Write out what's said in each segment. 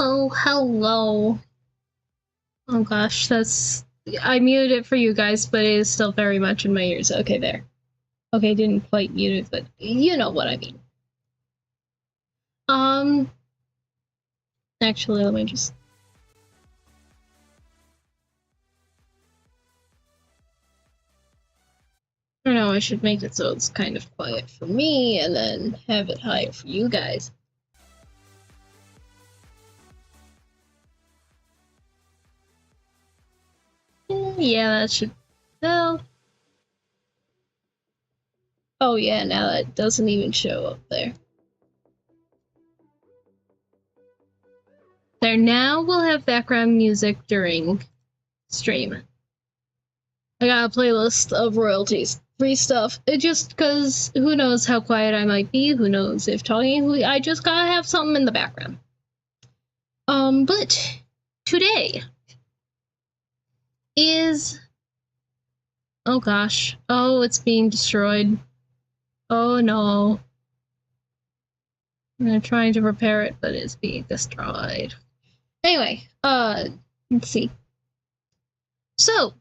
Oh, hello. Oh gosh, that's... I muted it for you guys, but it is still very much in my ears. Okay, there. Okay, didn't quite mute it, but you know what I mean. Actually, let me just... I don't know, I should make it so it's kind of quiet for me, and then have it higher for you guys. Yeah, that should... No. Oh yeah, now that doesn't even show up there. There, now we'll have background music during stream. I got a playlist of royalties. Free stuff. It just because who knows how quiet I might be, who knows if talking, I just gotta have something in the background. But today is... Oh gosh. Oh, it's being destroyed. Oh no. I'm trying to repair it, but it's being destroyed. Anyway, let's see. So,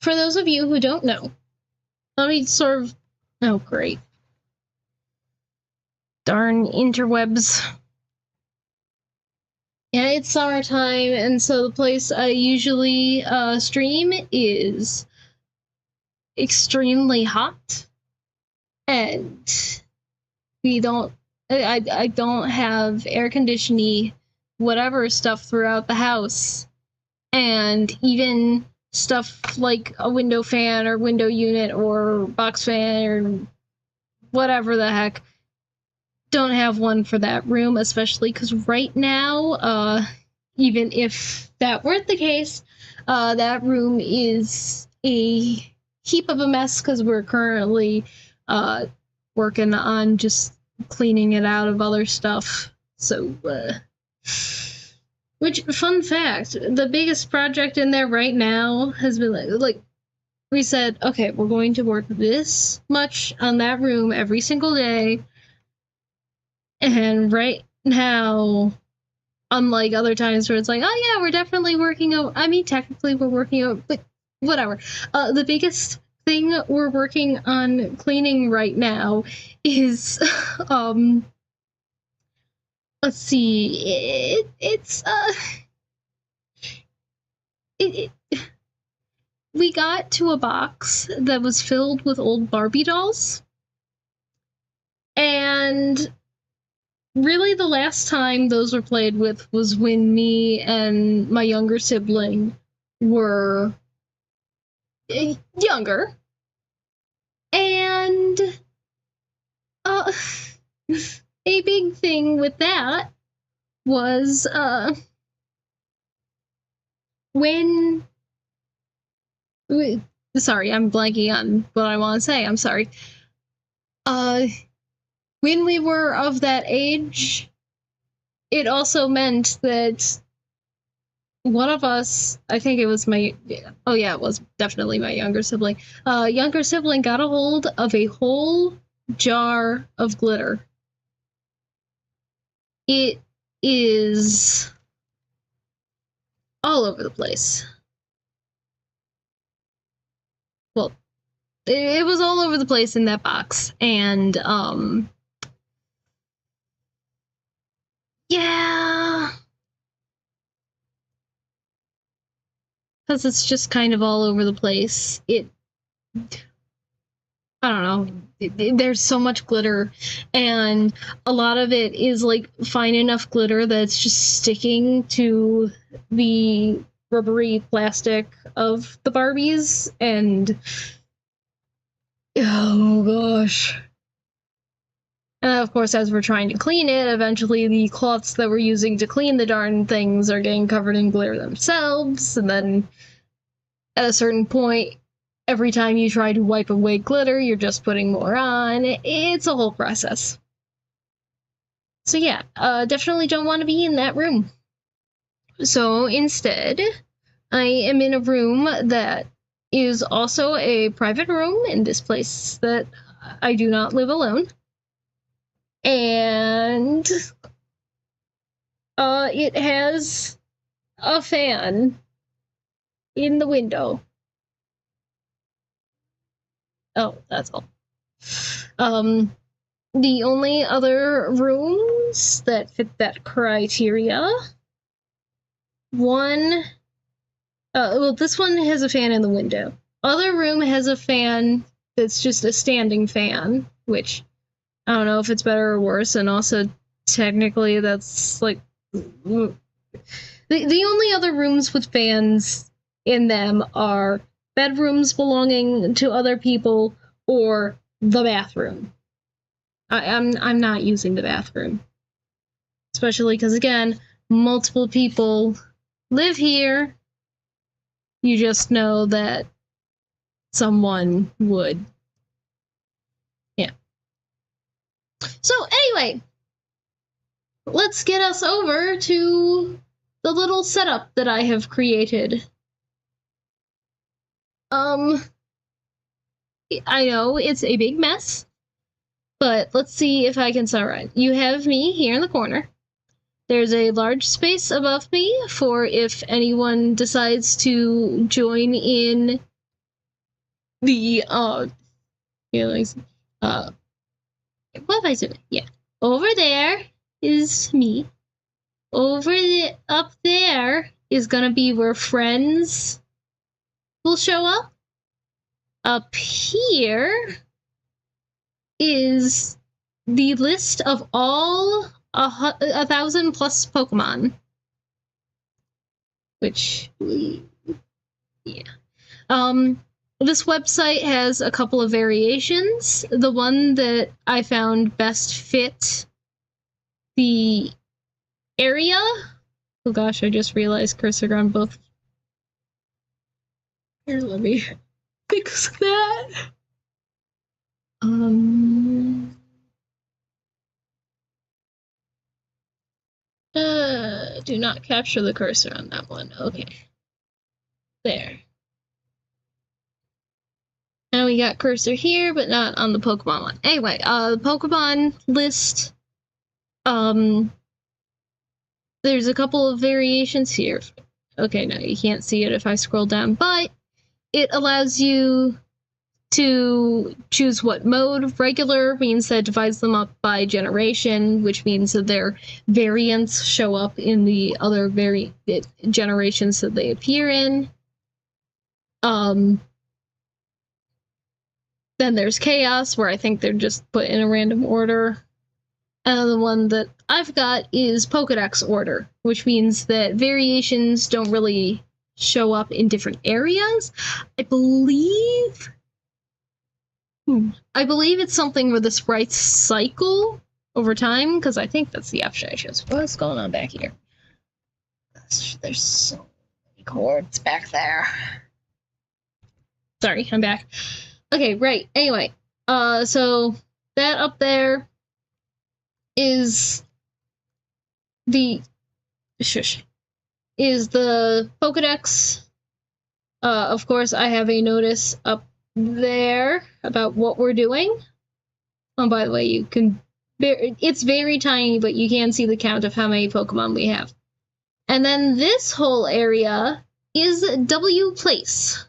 for those of you who don't know, let me sort of... Oh, great. Darn interwebs. Yeah, it's summertime, and so the place I usually stream is extremely hot. And we don't... I don't have air conditioning, whatever stuff throughout the house. And even stuff like a window fan or window unit or box fan or whatever the heck, don't have one for that room, especially because right now, even if that weren't the case, that room is a heap of a mess because we're currently working on just cleaning it out of other stuff. So, which, fun fact, the biggest project in there right now has been like we said, okay, we're going to work this much on that room every single day. And right now, unlike other times where it's like, oh yeah, we're definitely working out. I mean, technically we're working out, but whatever. The biggest thing we're working on cleaning right now is, let's see, we got to a box that was filled with old Barbie dolls. And really the last time those were played with was when me and my younger sibling were younger. And a big thing with that was when... Sorry, I'm blanking on what I want to say. I'm sorry. When we were of that age, it also meant that one of us, I think it was my... Oh yeah, it was definitely my younger sibling. Younger sibling got a hold of a whole jar of glitter. It is all over the place. Well, it was all over the place in that box, and yeah, because it's just kind of all over the place. I don't know, there's so much glitter, and a lot of it is like fine enough glitter that's just sticking to the rubbery plastic of the Barbies, and oh gosh. And of course, as we're trying to clean it, eventually the cloths that we're using to clean the darn things are getting covered in glitter themselves, and then at a certain point, every time you try to wipe away glitter, you're just putting more on. It's a whole process. So yeah, definitely don't want to be in that room. So instead, I am in a room that is also a private room in this place that I do not live alone. And It has a fan in the window. Oh, that's all. The only other rooms that fit that criteria, one, well, this one has a fan in the window. Other room has a fan that's just a standing fan, which I don't know if it's better or worse, and also technically that's like the only other rooms with fans in them are bedrooms belonging to other people or the bathroom. I'm not using the bathroom, especially because again, multiple people live here. You just know that someone would. Yeah. So anyway, let's get us over to the little setup that I have created. I know it's a big mess, but let's see if I can summarize. You have me here in the corner. There's a large space above me for if anyone decides to join in the what if I zoom in? Yeah. Over there is me. Up there is gonna be where friends will show up. Up here is the list of all 1,000 plus Pokemon. Which, yeah. This website has a couple of variations. The one that I found best fit the area. Oh gosh, I just realized cursor on both. Here, let me fix that. Do not capture the cursor on that one. Okay. There. Now we got cursor here, but not on the Pokemon one. Anyway, the Pokemon list, there's a couple of variations here. Okay, no, you can't see it if I scroll down, but it allows you to choose what mode. Regular means that it divides them up by generation, which means that their variants show up in the other generations that they appear in. Then there's Chaos, where I think they're just put in a random order. And the one that I've got is Pokedex order, which means that variations don't really show up in different areas. I believe it's something where the sprites cycle over time, because I think that's the option I chose. What's going on back here? There's so many cords back there. Sorry, I'm back. Okay, right. Anyway, so that up there is the Pokedex. Of course, I have a notice up there about what we're doing. Oh, by the way, you can. It's very tiny, but you can see the count of how many Pokemon we have. And then this whole area is WPlace.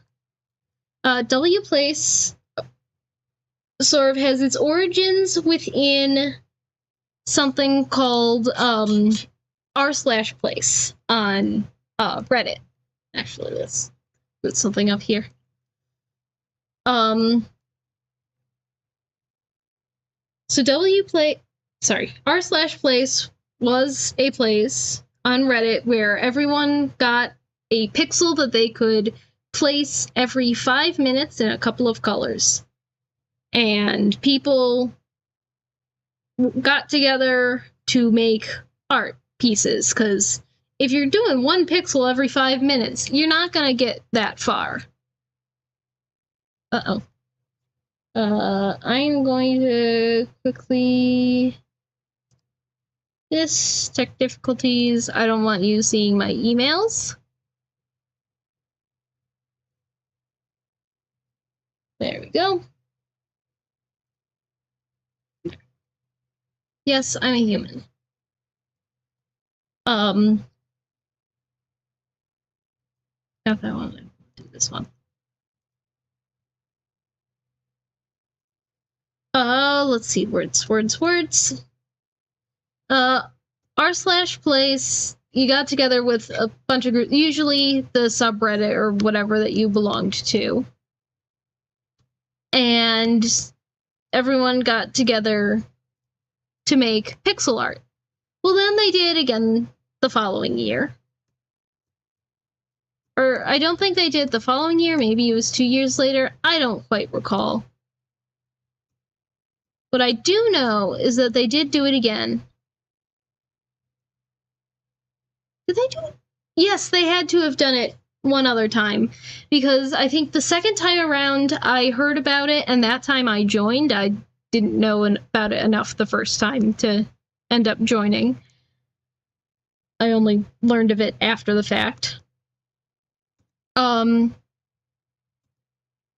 WPlace sort of has its origins within something called r/place on Reddit. Actually, let's put something up here. So r/place was a place on Reddit where everyone got a pixel that they could place every 5 minutes in a couple of colors. And people got together to make art pieces, because if you're doing one pixel every 5 minutes, you're not gonna get that far. I'm going to quickly... tech difficulties. I don't want you seeing my emails. There we go. Yes, I'm a human. Not that one. I do this one. Let's see. Words. r/place. You got together with a bunch of groups, usually the subreddit or whatever that you belonged to. And everyone got together to make pixel art. Well, then they did again the following year. Or I don't think they did the following year. Maybe it was 2 years later. I don't quite recall. What I do know is that they did do it again. Did they do it? Yes, they had to have done it one other time, because I think the second time around I heard about it, and that time I joined. I didn't know about it enough the first time to end up joining. I only learned of it after the fact. And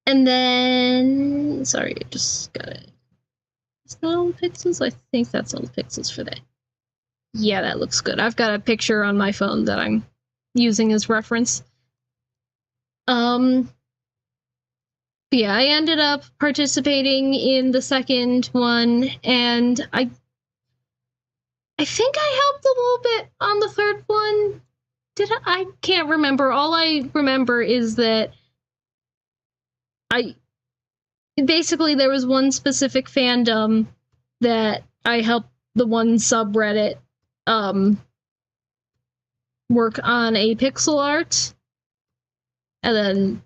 then, sorry, I just got it. Is that all the pixels? I think that's all the pixels for that. Yeah, that looks good. I've got a picture on my phone that I'm using as reference. Yeah, I ended up participating in the second one, and I think I helped a little bit on the third one. Did I can't remember. All I remember is that basically there was one specific fandom that I helped the one subreddit work on a pixel art, and then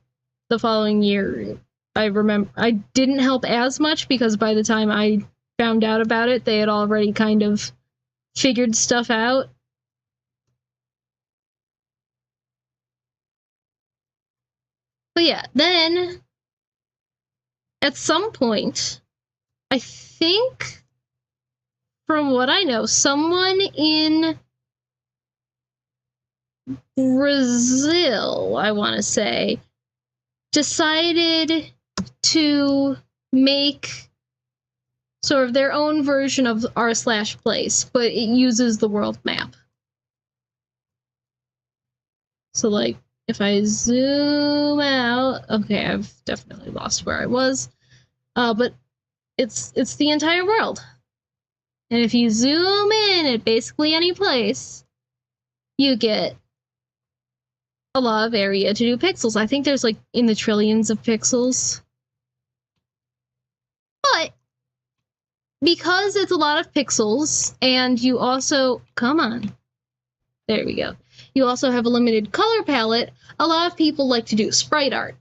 the following year I remember I didn't help as much, because by the time I found out about it, they had already kind of figured stuff out. But yeah, then at some point, I think, from what I know, someone in Brazil, I want to say, decided to make sort of their own version of r/place, but it uses the world map. So, like, if I zoom out, okay, I've definitely lost where I was, but it's the entire world. And if you zoom in at basically any place, you get a lot of area to do pixels. I think there's like in the trillions of pixels. But because it's a lot of pixels, and you also, come on, there we go. You also have a limited color palette. A lot of people like to do sprite art.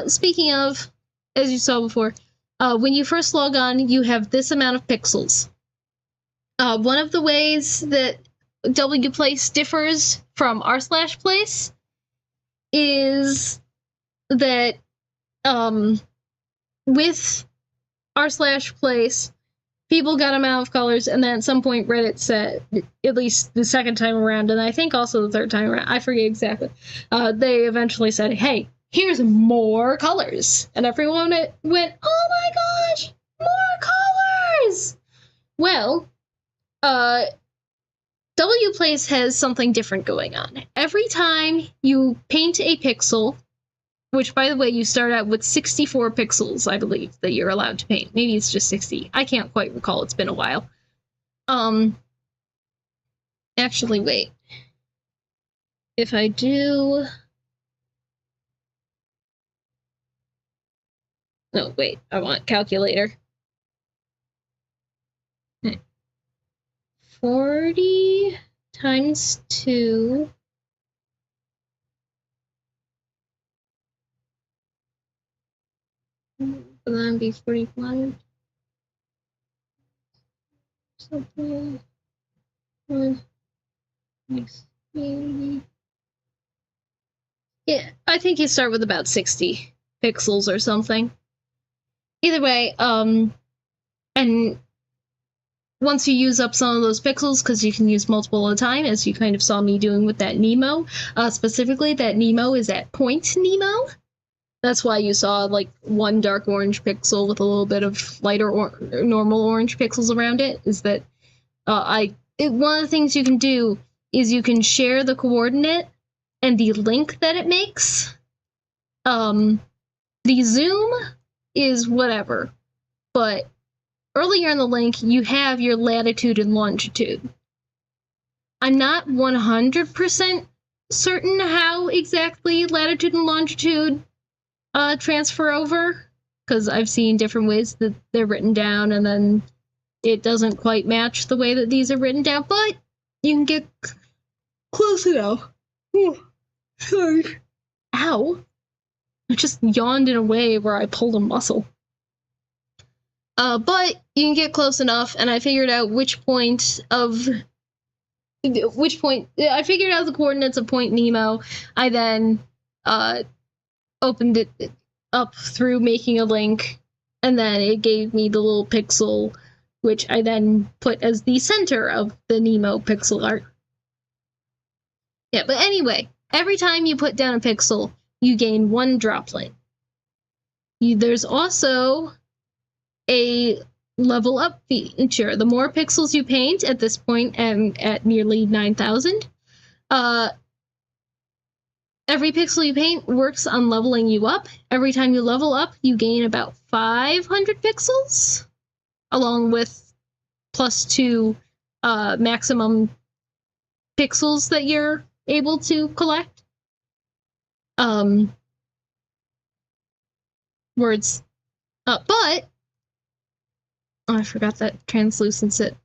Speaking of, as you saw before, when you first log on, you have this amount of pixels. One of the ways that WPlace differs from r/place is that with r/place, people got amount of colors, and then at some point Reddit said, at least the second time around, and I think also the third time around, I forget exactly, they eventually said, hey, here's more colors. And everyone went, oh my gosh, more colors! Well, WPlace has something different going on. Every time you paint a pixel, which, by the way, you start out with 64 pixels, I believe, that you're allowed to paint. Maybe it's just 60. I can't quite recall. It's been a while. Actually, wait. If I do... No, wait. I want calculator. 40 times 2... And then be 45. Something. Yeah, I think you start with about 60 pixels or something. Either way, and once you use up some of those pixels, because you can use multiple at a time, as you kind of saw me doing with that Nemo, specifically that Nemo is at point Nemo. That's why you saw, like, one dark orange pixel with a little bit of lighter or normal orange pixels around it, is that one of the things you can do is you can share the coordinate and the link that it makes. The zoom is whatever, but earlier in the link, you have your latitude and longitude. I'm not 100% certain how exactly latitude and longitude transfer over, because I've seen different ways that they're written down, and then it doesn't quite match the way that these are written down, but you can get close enough. Sorry. Ow. I just yawned in a way where I pulled a muscle. But you can get close enough, and I figured out I figured out the coordinates of Point Nemo. I then opened it up through making a link, and then it gave me the little pixel, which I then put as the center of the Nemo pixel art. Yeah, but anyway, every time you put down a pixel, you gain 1 droplet. There's also a level up feature. The more pixels you paint at this point, and at nearly 9,000, every pixel you paint works on leveling you up. Every time you level up, you gain about 500 pixels, along with +2 maximum pixels that you're able to collect. Words. But oh, I forgot that translucence it.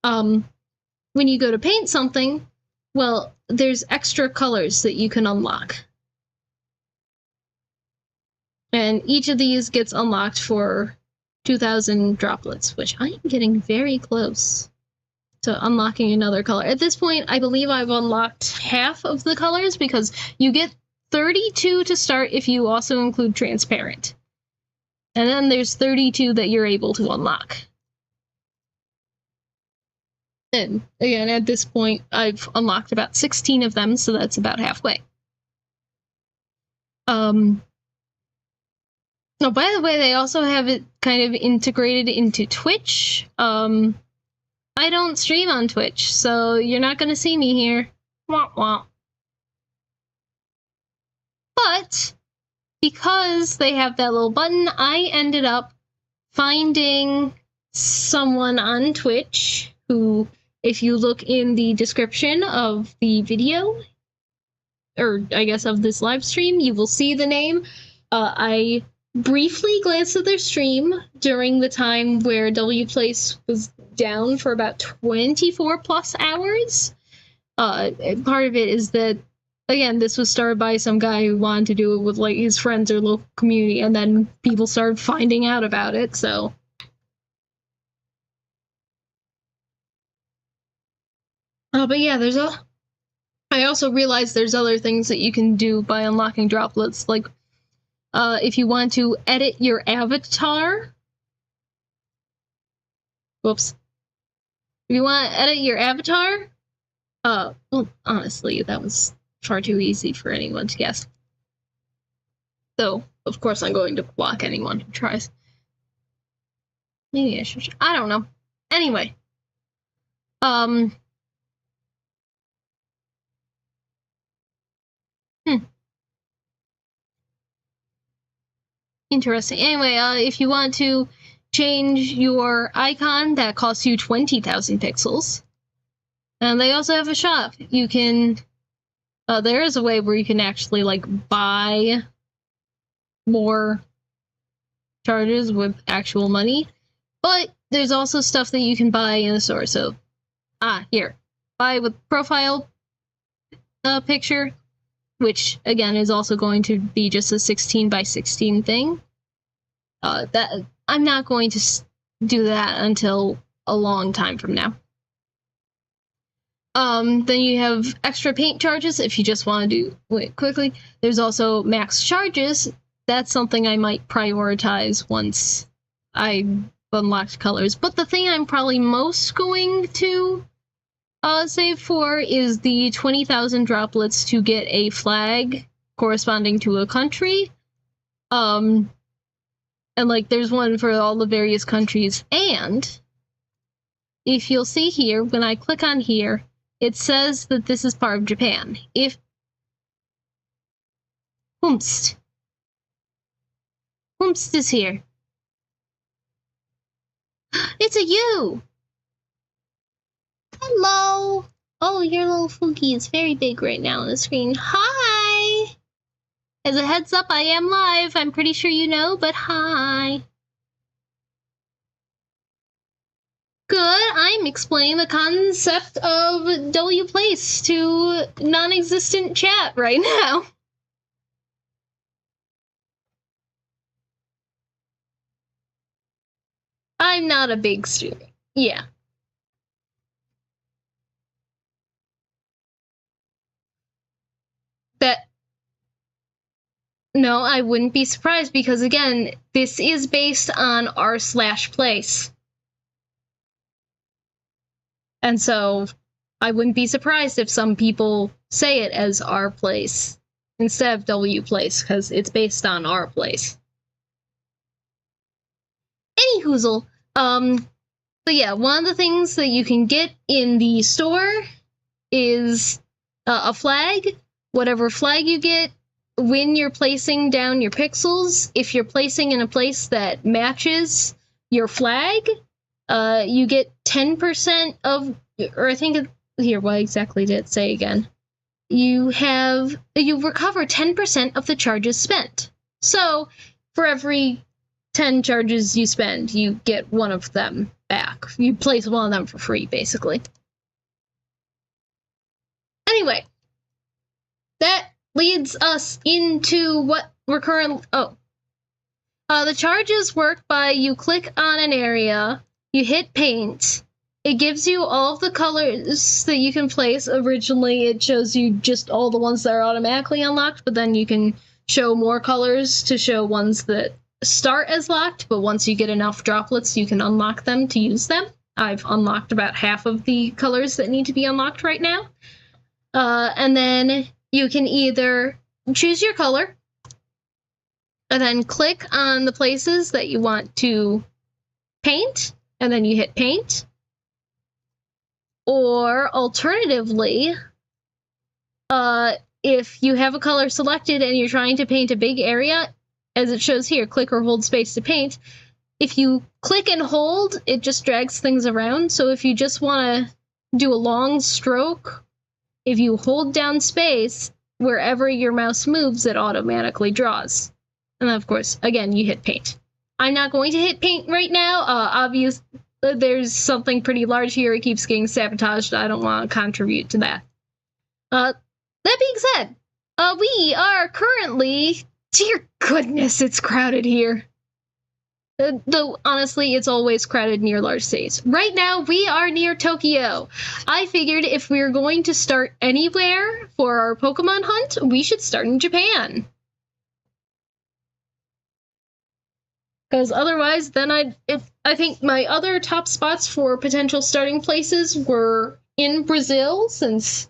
When you go to paint something, well, there's extra colors that you can unlock. And each of these gets unlocked for 2,000 droplets, which I am getting very close to unlocking another color. At this point, I believe I've unlocked half of the colors, because you get 32 to start if you also include transparent. And then there's 32 that you're able to unlock. And again, at this point, I've unlocked about 16 of them, so that's about halfway. Oh, by the way, they also have it kind of integrated into Twitch. I don't stream on Twitch, so you're not going to see me here. Wah wah. But because they have that little button, I ended up finding someone on Twitch who, if you look in the description of the video, or I guess of this live stream, you will see the name. I briefly glanced at their stream during the time where WPlace was down for about 24 plus hours. Part of it is that, again, this was started by some guy who wanted to do it with, like, his friends or local community, and then people started finding out about it, so. But yeah, I also realized there's other things that you can do by unlocking droplets, like, if you want to edit your avatar. Whoops. If you want to edit your avatar, well, honestly, that was far too easy for anyone to guess. So, of course, I'm going to block anyone who tries. Maybe I should. I don't know. Anyway. Interesting. Anyway, if you want to change your icon, that costs you 20,000 pixels. And they also have a shop. You can... there is a way where you can actually, like, buy more charges with actual money. But there's also stuff that you can buy in the store. So, here. Buy with profile picture, which, again, is also going to be just a 16 by 16 thing. That I'm not going to do that until a long time from now. Then you have extra paint charges if you just want to do it quickly. There's also max charges. That's something I might prioritize once I unlocked colors. But the thing I'm probably most going to save for is the 20,000 droplets to get a flag corresponding to a country. And, like, there's one for all the various countries. And if you'll see here, when I click on here, it says that this is part of Japan. If Humst is here. It's a you! Hello! Oh, your little Fuki is very big right now on the screen. Hi! As a heads up, I am live. I'm pretty sure you know, but hi. Good, I'm explaining the concept of WPlace to non-existent chat right now. I'm not a big streamer. Yeah. No, I wouldn't be surprised because, again, this is based on r/place. And so I wouldn't be surprised if some people say it as rplace instead of WPlace, because it's based on rplace. Any hoozle, but yeah, one of the things that you can get in the store is a flag. Whatever flag you get, when you're placing down your pixels, if you're placing in a place that matches your flag, you get 10% of, or I think, here, what exactly did it say again? You recover 10% of the charges spent. So, for every 10 charges you spend, you get one of them back. You place one of them for free, basically. Anyway, that leads us into what we're currently... the charges work by you click on an area, you hit paint, it gives you all of the colors that you can place. Originally, it shows you just all the ones that are automatically unlocked, but then you can show more colors to show ones that start as locked, but once you get enough droplets, you can unlock them to use them. I've unlocked about half of the colors that need to be unlocked right now. And then you can either choose your color, and then click on the places that you want to paint, and then you hit paint. Or alternatively, if you have a color selected and you're trying to paint a big area, as it shows here, click or hold space to paint. If you click and hold, it just drags things around. So if you just want to do a long stroke, if you hold down space, wherever your mouse moves, it automatically draws. And of course, again, you hit paint. I'm not going to hit paint right now. Obviously, there's something pretty large here. It keeps getting sabotaged. I don't want to contribute to that. That being said, we are currently... Dear goodness, it's crowded here. Though, honestly, it's always crowded near large cities. Right now, we are near Tokyo. I figured if we're going to start anywhere for our Pokemon hunt, we should start in Japan. Because otherwise, then I think my other top spots for potential starting places were in Brazil, since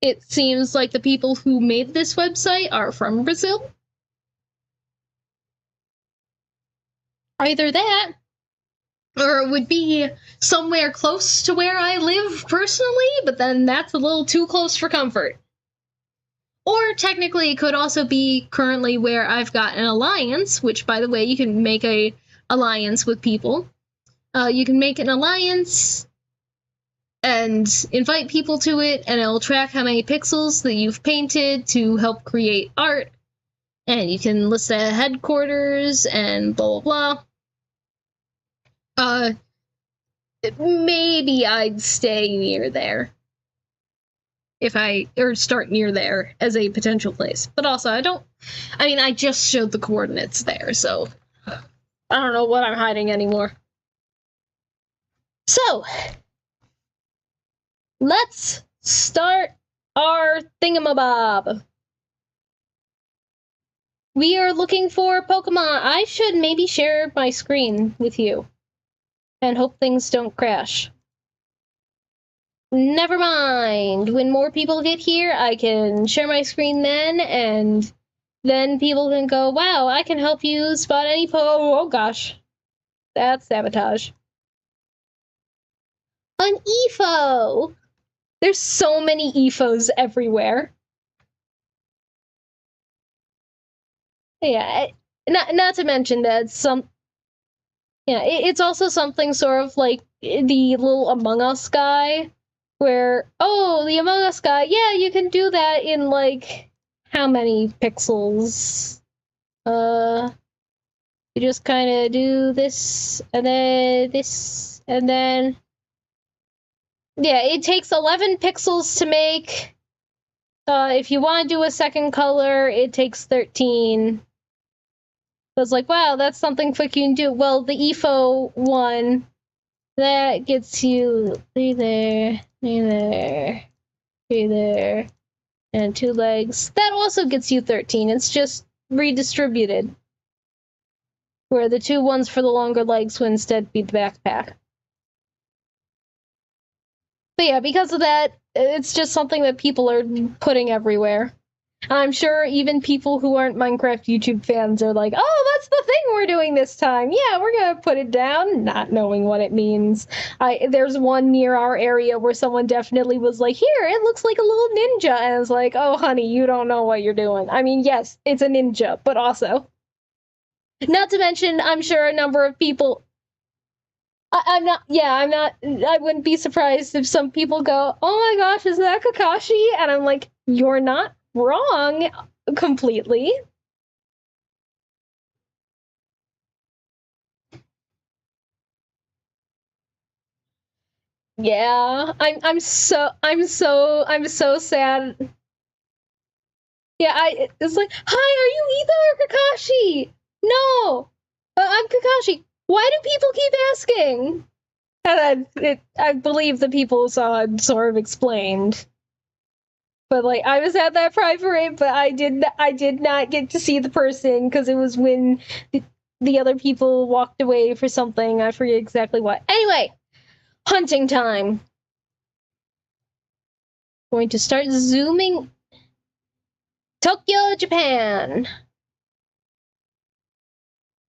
it seems like the people who made this website are from Brazil. Either that, or it would be somewhere close to where I live personally, but then that's a little too close for comfort. Or technically, it could also be currently where I've got an alliance, which, by the way, you can make a alliance with people. You can make an alliance and invite people to it, and it'll track how many pixels that you've painted to help create art. And you can list a headquarters and blah, blah, blah. Maybe I'd stay near there. Or start near there as a potential place. But also, I just showed the coordinates there, so I don't know what I'm hiding anymore. So, let's start our thingamabob. We are looking for Pokemon. I should maybe share my screen with you and hope things don't crash. Never mind. When more people get here, I can share my screen then, and then people can go, wow, I can help you spot any oh gosh. That's sabotage. An EFO! There's so many EFOs everywhere. Yeah, not to mention that it's also something sort of like the little Among Us guy, where, oh, the Among Us guy, yeah, you can do that in, like, how many pixels? You just kind of do this, and then this, and then... Yeah, it takes 11 pixels to make. If you want to do a second color, it takes 13. I was like, wow, that's something quick you can do. Well, the EFO one, that gets you 3 there, 3 there, 3 there, and 2 legs. That also gets you 13. It's just redistributed, where the 2 ones for the longer legs would instead be the backpack. But yeah, because of that, it's just something that people are putting everywhere. I'm sure even people who aren't Minecraft YouTube fans are like, oh, that's the thing we're doing this time. Yeah, we're gonna put it down, not knowing what it means. There's one near our area where someone definitely was like, here, it looks like a little ninja. And it's like, oh, honey, you don't know what you're doing. I mean, yes, it's a ninja, but also. Not to mention, I'm sure a number of people... I wouldn't be surprised if some people go, oh my gosh, is that Kakashi? And I'm like, you're not wrong completely. Yeah, I'm so sad. Yeah, it's like, hi, are you Ito or Kakashi? No, I'm Kakashi. Why do people keep asking? And I believe the people saw it sort of explained. But like, I was at that Pride Parade, but I did not get to see the person because it was when the other people walked away for something. I forget exactly what. Anyway, hunting time. Going to start zooming. Tokyo, Japan.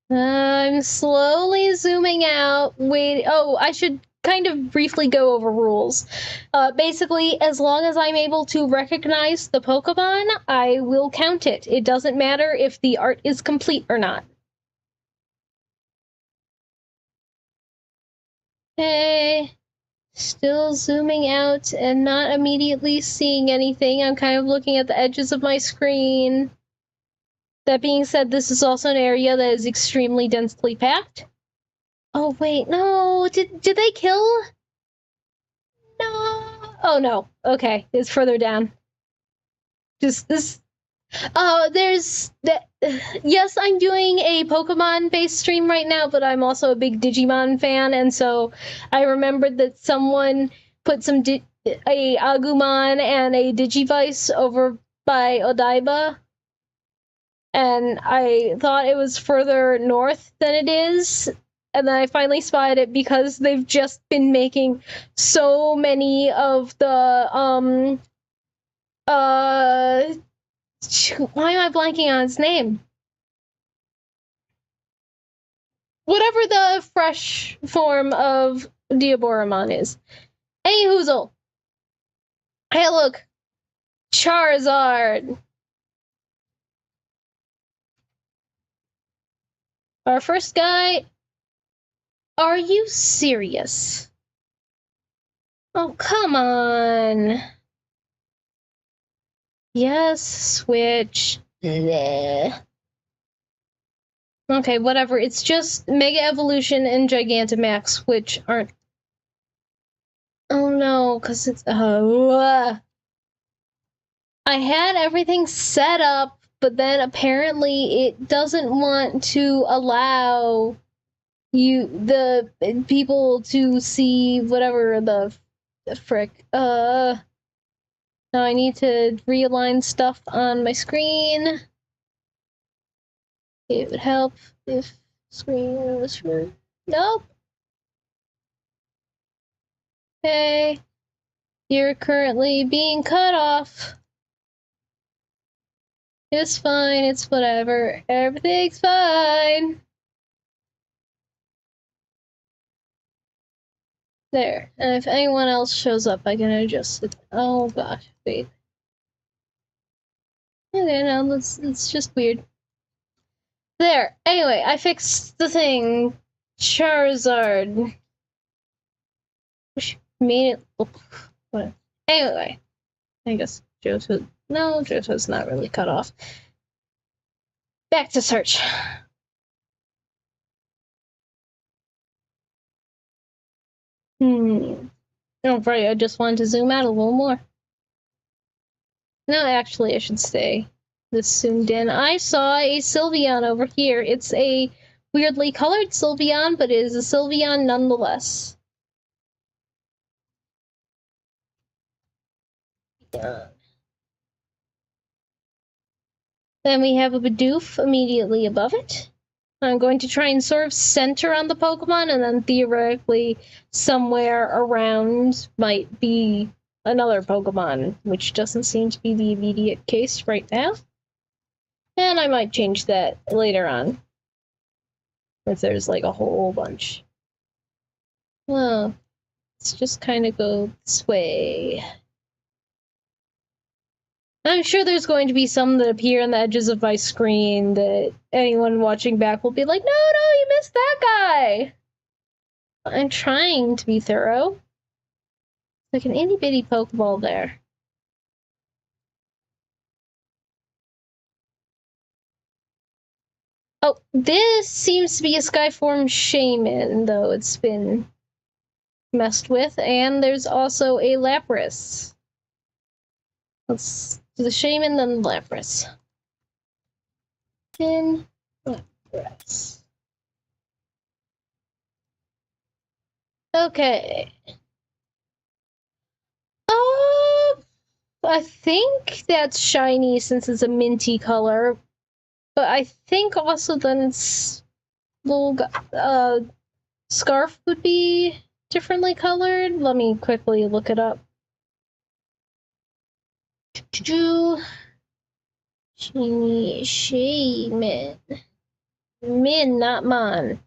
I'm slowly zooming out. Wait, oh, I should kind of briefly go over rules. Basically, as long as I'm able to recognize the Pokemon, I will count it. It doesn't matter if the art is complete or not. Okay. Still zooming out and not immediately seeing anything. I'm kind of looking at the edges of my screen. That being said, this is also an area that is extremely densely packed. Oh, wait, no. Did they kill? No. Oh, no. Okay, it's further down. Just this... there's... Yes, I'm doing a Pokemon-based stream right now, but I'm also a big Digimon fan, and so I remembered that someone put some a Agumon and a Digivice over by Odaiba, and I thought it was further north than it is, and then I finally spotted it because they've just been making so many of the, why am I blanking on its name? Whatever the fresh form of Diaboromon is. Hey, Hoozle! Hey, look! Charizard! Our first guy... Are you serious? Oh, come on! Yes, switch. Bleh. Okay, whatever. It's just Mega Evolution and Gigantamax, which aren't... Oh no, because it's... I had everything set up, but then apparently it doesn't want to allow the people to see whatever the frick. Now I need to realign stuff on my screen. It would help if screen was for... Nope. Okay. You're currently being cut off. It's fine, it's whatever. Everything's fine. There. And if anyone else shows up, I can adjust it. Oh gosh, wait. Okay, no, it's just weird. There. Anyway, I fixed the thing. Charizard. Which made it look... What? Anyway. I guess Johto... No, Johto's not really cut off. Back to search. Oh, right, I just wanted to zoom out a little more. No, actually, I should stay this zoomed in. I saw a Sylveon over here. It's a weirdly colored Sylveon, but it is a Sylveon nonetheless. Yeah. Then we have a Bidoof immediately above it. I'm going to try and sort of center on the Pokemon, and then theoretically somewhere around might be another Pokemon, which doesn't seem to be the immediate case right now. And I might change that later on, if there's like a whole bunch. Well, let's just kind of go this way. I'm sure there's going to be some that appear on the edges of my screen that anyone watching back will be like, no, you missed that guy! I'm trying to be thorough. Like an itty-bitty Pokeball there. Oh, this seems to be a Skyform Shaman, though it's been messed with, and there's also a Lapras. Let's do the Shaman, then the Lapras. Then Lapras. Okay. I think that's shiny since it's a minty color, but I think also then it's little Scarf would be differently colored. Let me quickly look it up. Shiny Shaman. Min, not Mon.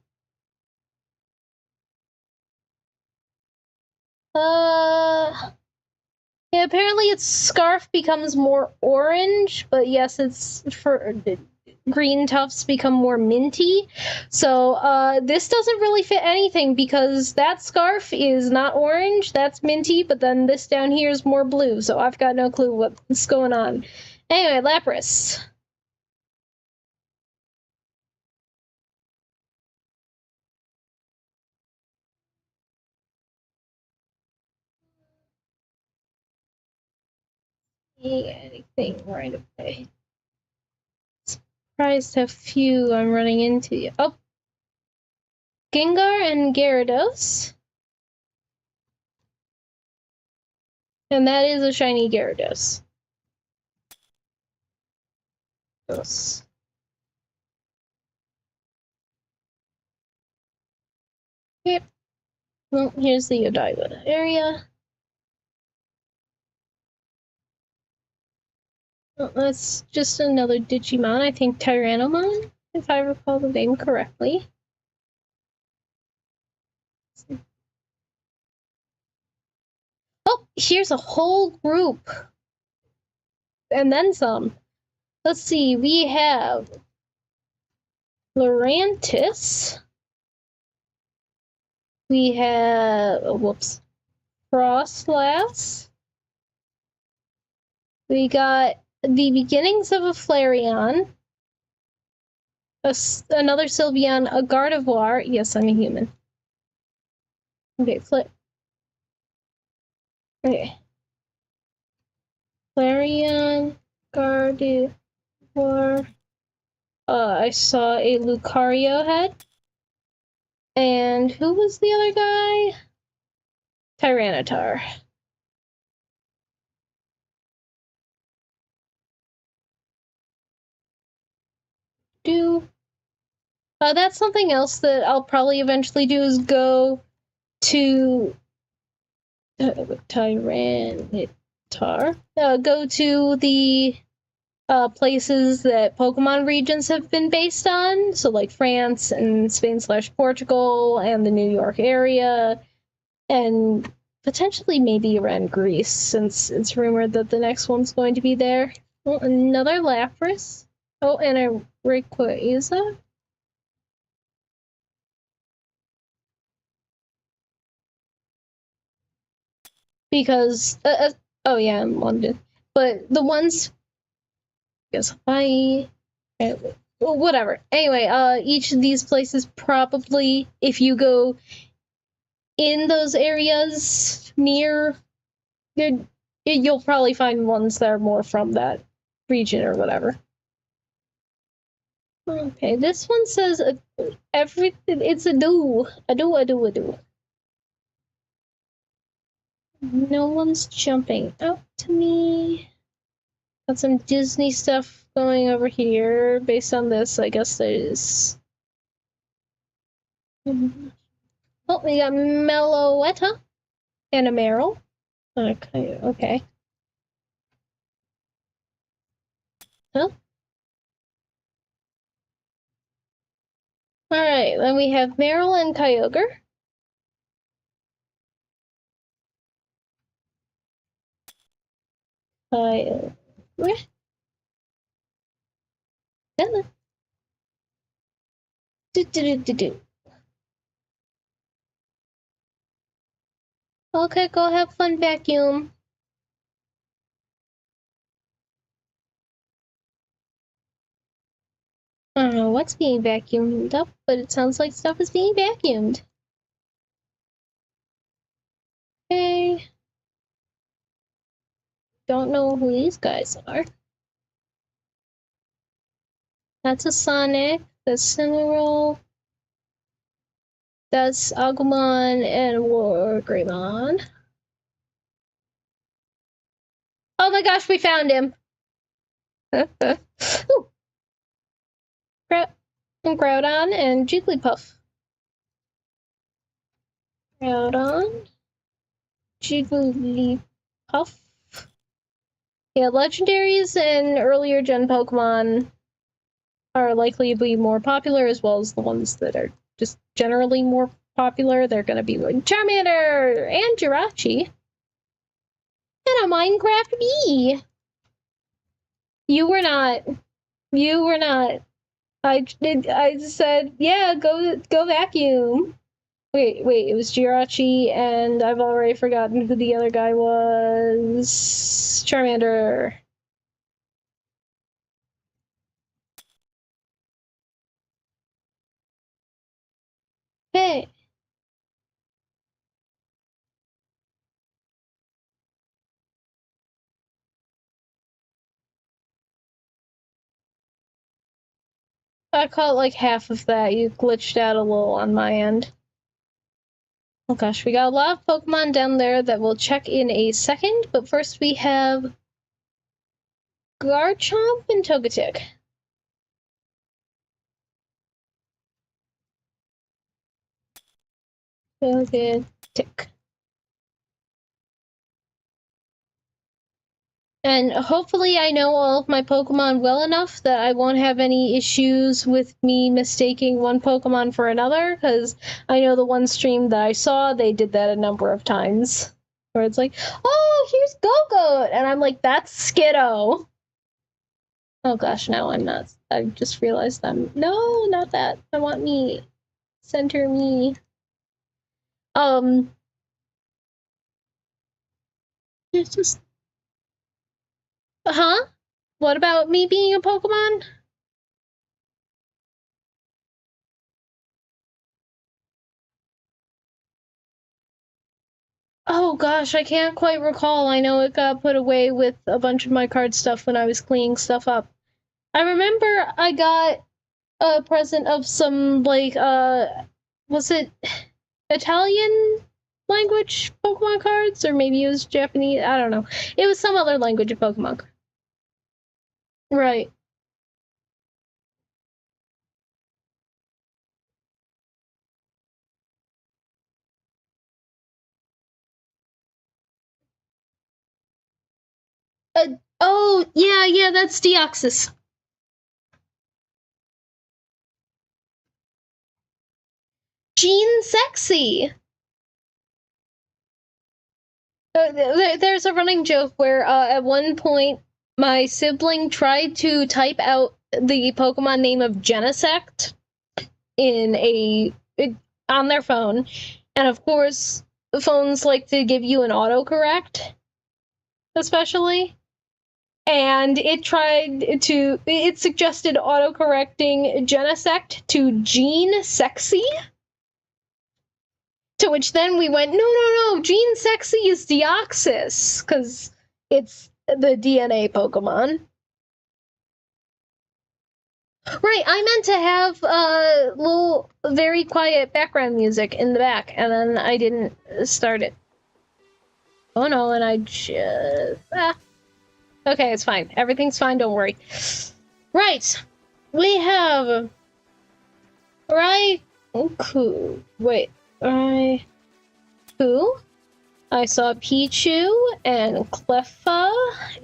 Yeah, apparently its scarf becomes more orange, but yes, it's for green tufts become more minty. So this doesn't really fit anything because that scarf is not orange, that's minty, but then this down here is more blue, so I've got no clue what's going on. Anyway, Lapras. Anything right away. Surprised how few I'm running into. Oh, Gengar and Gyarados. And that is a shiny Gyarados. Yes. Yep. Well, here's the Odaiba area. Well, that's just another Digimon, I think Tyrannomon, if I recall the name correctly. Oh, here's a whole group. And then some. Let's see, we have Lurantis. We have, Frostlass. We got the beginnings of a Flareon. Another Sylveon, a Gardevoir. Yes, I'm a human. Okay, okay. Flareon, Gardevoir. I saw a Lucario head. And who was the other guy? Tyranitar. That's something else that I'll probably eventually do is go to Tyranitar. Go to the places that Pokemon regions have been based on, so like France and Spain/Portugal and the New York area, And potentially maybe around Greece, since it's rumored that the next one's going to be there. Well, another Lapras. Oh, and a Rayquaza. Because, oh yeah, in London. But the ones, guess I, whatever. Anyway, each of these places probably, if you go in those areas near, you'll probably find ones that are more from that region or whatever. Okay, this one says everything. It's a do. A do. No one's jumping out to me. Got some Disney stuff going over here. Based on this, I guess there's. Oh, we got Meloetta and a Meryl. Okay. Huh? Alright, then we have Meryl and Kyogre. Kyogre. Do. Okay, go have fun, vacuum. I don't know what's being vacuumed up, but it sounds like stuff is being vacuumed. Okay. Don't know who these guys are. That's a Sonic. That's Cineroll. That's Agumon and Wargreymon. Oh my gosh, we found him! Groudon and Jigglypuff. Groudon. Jigglypuff. Yeah, legendaries and earlier gen Pokemon are likely to be more popular, as well as the ones that are just generally more popular. They're gonna be like Charmander and Jirachi. And a Minecraft bee. You were not. I said, yeah, go vacuum. Wait, it was Jirachi, and I've already forgotten who the other guy was. Charmander. Hey. I caught like half of that. You glitched out a little on my end. Oh gosh, we got a lot of Pokemon down there that we'll check in a second, but first we have Garchomp and Togetic. Togetic. And hopefully I know all of my Pokemon well enough that I won't have any issues with me mistaking one Pokemon for another, because I know the one stream that I saw, they did that a number of times. Where it's like, oh, here's Go-Goat! And I'm like, that's Skiddo! Oh gosh, no, I'm not. I just realized no, not that. I want me. Center me. It's just... Huh? What about me being a Pokemon? Oh gosh, I can't quite recall. I know it got put away with a bunch of my card stuff when I was cleaning stuff up. I remember I got a present of some, like, was it Italian language Pokemon cards? Or maybe it was Japanese? I don't know. It was some other language of Pokemon. Right. Oh, yeah, that's Deoxys. Gene Sexy! There's a running joke where at one point my sibling tried to type out the Pokemon name of Genesect on their phone, and of course phones like to give you an autocorrect, especially. And it suggested autocorrecting Genesect to Gene Sexy. To which then we went, no, Gene Sexy is Deoxys, because it's the DNA Pokemon. Right, I meant to have little, very quiet background music in the back, and then I didn't start it. Oh no, and I just... Okay, it's fine. Everything's fine, don't worry. Right, we have... Raikou. Wait, Raikou? I saw Pichu and Cleffa,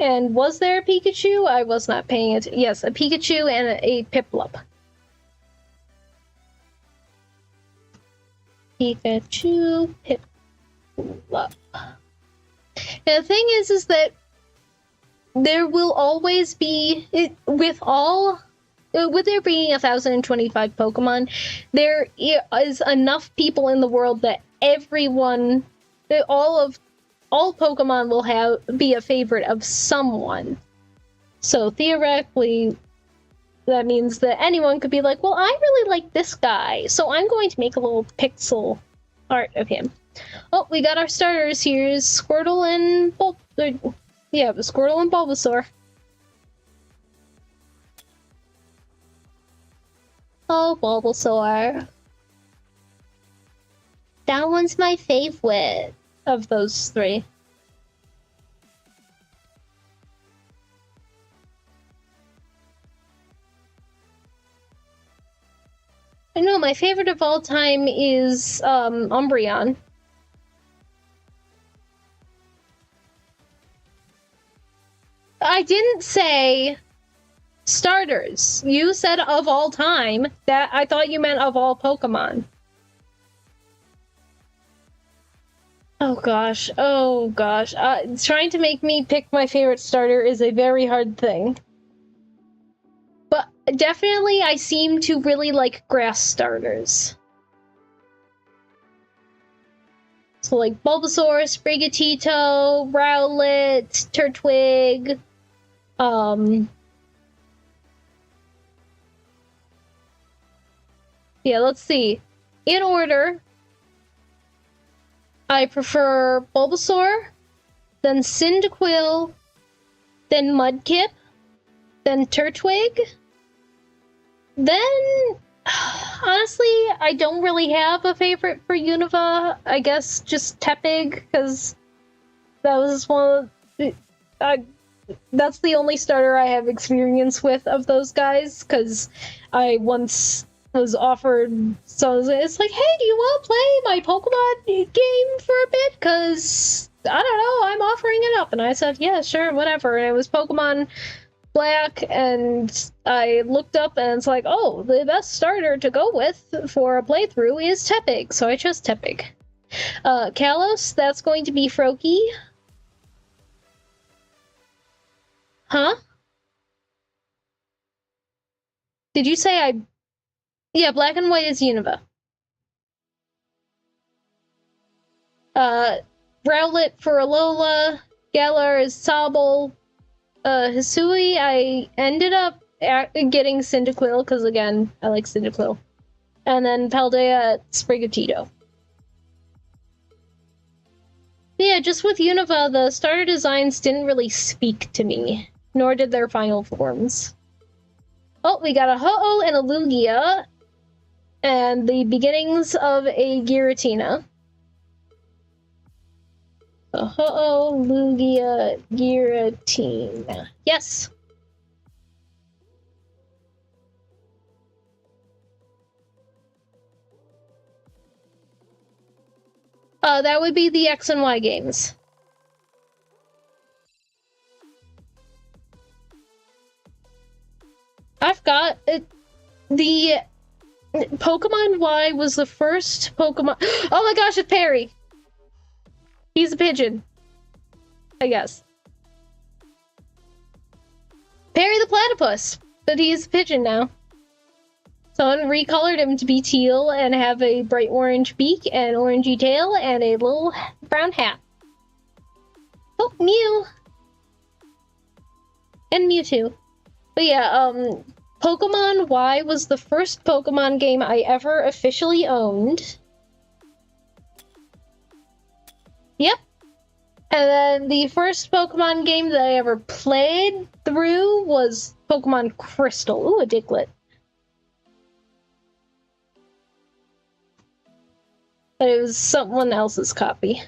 and was there a Pikachu? I was not paying it. Yes, a Pikachu and a Piplup. Pikachu, Piplup. And the thing is that there will always be, with there being 1,025 Pokemon, there is enough people in the world that everyone, all Pokemon will be a favorite of someone. So theoretically, that means that anyone could be like, well, I really like this guy, so I'm going to make a little pixel art of him. Oh, we got our starters. Here's Squirtle and Squirtle and Bulbasaur. Oh, Bulbasaur. That one's my favorite of those three. I know, my favorite of all time is Umbreon. I didn't say starters. You said of all time. That I thought you meant of all Pokemon. Oh gosh. Trying to make me pick my favorite starter is a very hard thing. But definitely I seem to really like grass starters. So like Bulbasaur, Sprigatito, Rowlet, Turtwig, yeah, let's see. In order, I prefer Bulbasaur, then Cyndaquil, then Mudkip, then Turtwig. Then, honestly, I don't really have a favorite for Unova. I guess just Tepig, because that was one of that's the only starter I have experience with of those guys, because I once was offered, so it's like, hey, do you want to play my Pokemon game for a bit? Because, I don't know, I'm offering it up. And I said, yeah, sure, whatever. And it was Pokemon Black, and I looked up, and it's like, oh, the best starter to go with for a playthrough is Tepig, so I chose Tepig. Kalos, that's going to be Froakie. Huh? Did you say Yeah, Black and White is Unova. Rowlet for Alola, Galar is Sobble, Hisui, I ended up getting Cyndaquil, because again, I like Cyndaquil. And then Paldea at Sprigatito. Yeah, just with Unova, the starter designs didn't really speak to me, nor did their final forms. Oh, we got a Ho-Oh and a Lugia, and the beginnings of a Giratina. Ho-Oh, Lugia, Giratina. Yes! That would be the X and Y games. I've got the Pokemon Y was the first Pokemon. Oh my gosh, it's Perry! He's a pigeon. I guess. Perry the platypus, but he's a pigeon now. Someone recolored him to be teal and have a bright orange beak and orangey tail and a little brown hat. Oh, Mew! And Mewtwo. But yeah, Pokemon Y was the first Pokemon game I ever officially owned. Yep. And then the first Pokemon game that I ever played through was Pokemon Crystal. Ooh, a Diglett. But it was someone else's copy.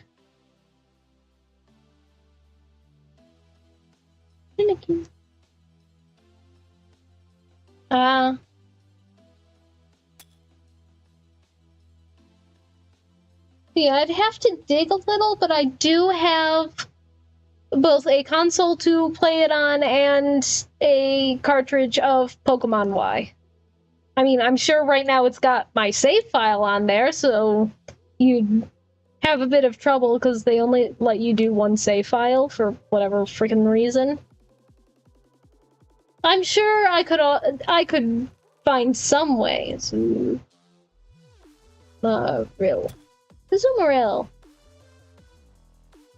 Yeah, I'd have to dig a little, but I do have both a console to play it on and a cartridge of Pokemon Y. I mean, I'm sure right now it's got my save file on there, so you'd have a bit of trouble because they only let you do one save file for whatever freaking reason. I'm sure I could find some way to real Azumarill.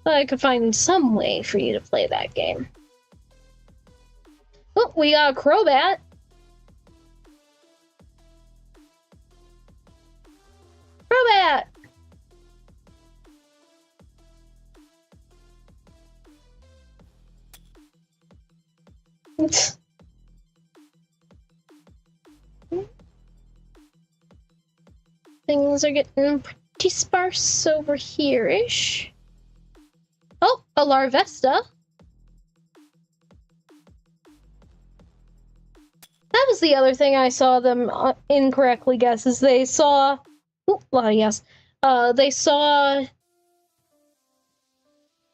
But I could find some way for you to play that game. Oh, we got a Crobat. Crobat! Things are getting pretty sparse over here-ish. Oh, a Larvesta. That was the other thing I saw them incorrectly guess, is they saw... Oh, well, yes. They saw...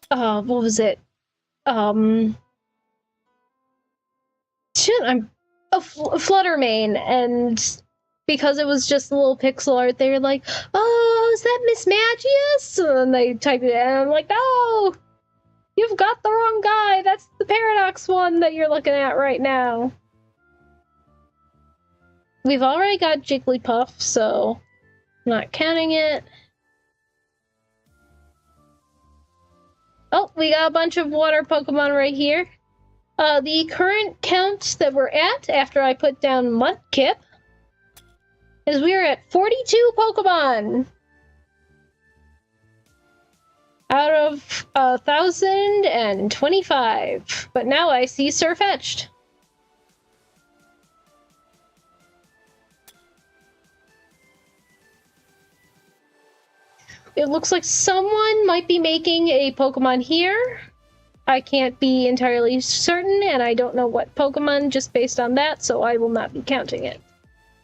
what was it? Shit, I'm... Fluttermane, and... because it was just a little pixel art, they were like, oh, is that Miss Magius? And they typed it in, and I'm like, no! You've got the wrong guy! That's the Paradox one that you're looking at right now. We've already got Jigglypuff, so I'm not counting it. Oh, we got a bunch of water Pokemon right here. The current count that we're at, after I put down Mudkip, is we are at 42 Pokemon! Out of 1,025. But now I see Sirfetch'd. It looks like someone might be making a Pokemon here. I can't be entirely certain, and I don't know what Pokemon just based on that, so I will not be counting it.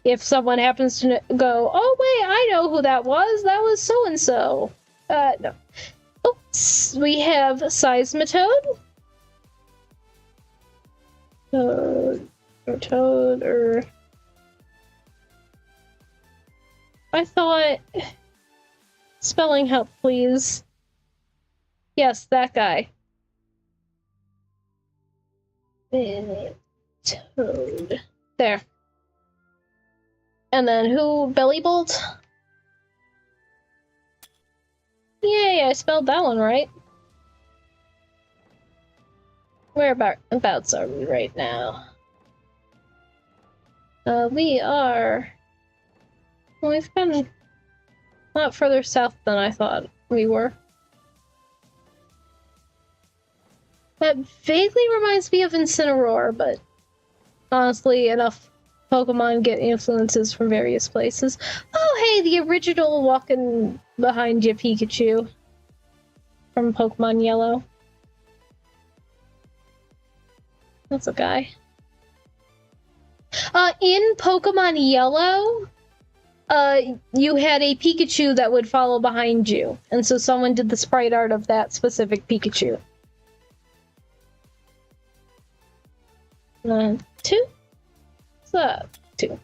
If someone happens to go, oh wait, I know who that was so-and-so. No. Oops, we have Seismitoad. Toad. I thought... Spelling help, please. Yes, that guy. Toad. There. And then who? Bellybolt? Yay, I spelled that one right. Whereabouts are we right now? We are... Well, we've been a lot further south than I thought we were. That vaguely reminds me of Incineroar, but honestly, enough Pokemon get influences from various places. Oh, hey, the original walking behind you Pikachu from Pokemon Yellow. That's a guy. In Pokemon Yellow, you had a Pikachu that would follow behind you, and so someone did the sprite art of that specific Pikachu. 2? So, 2.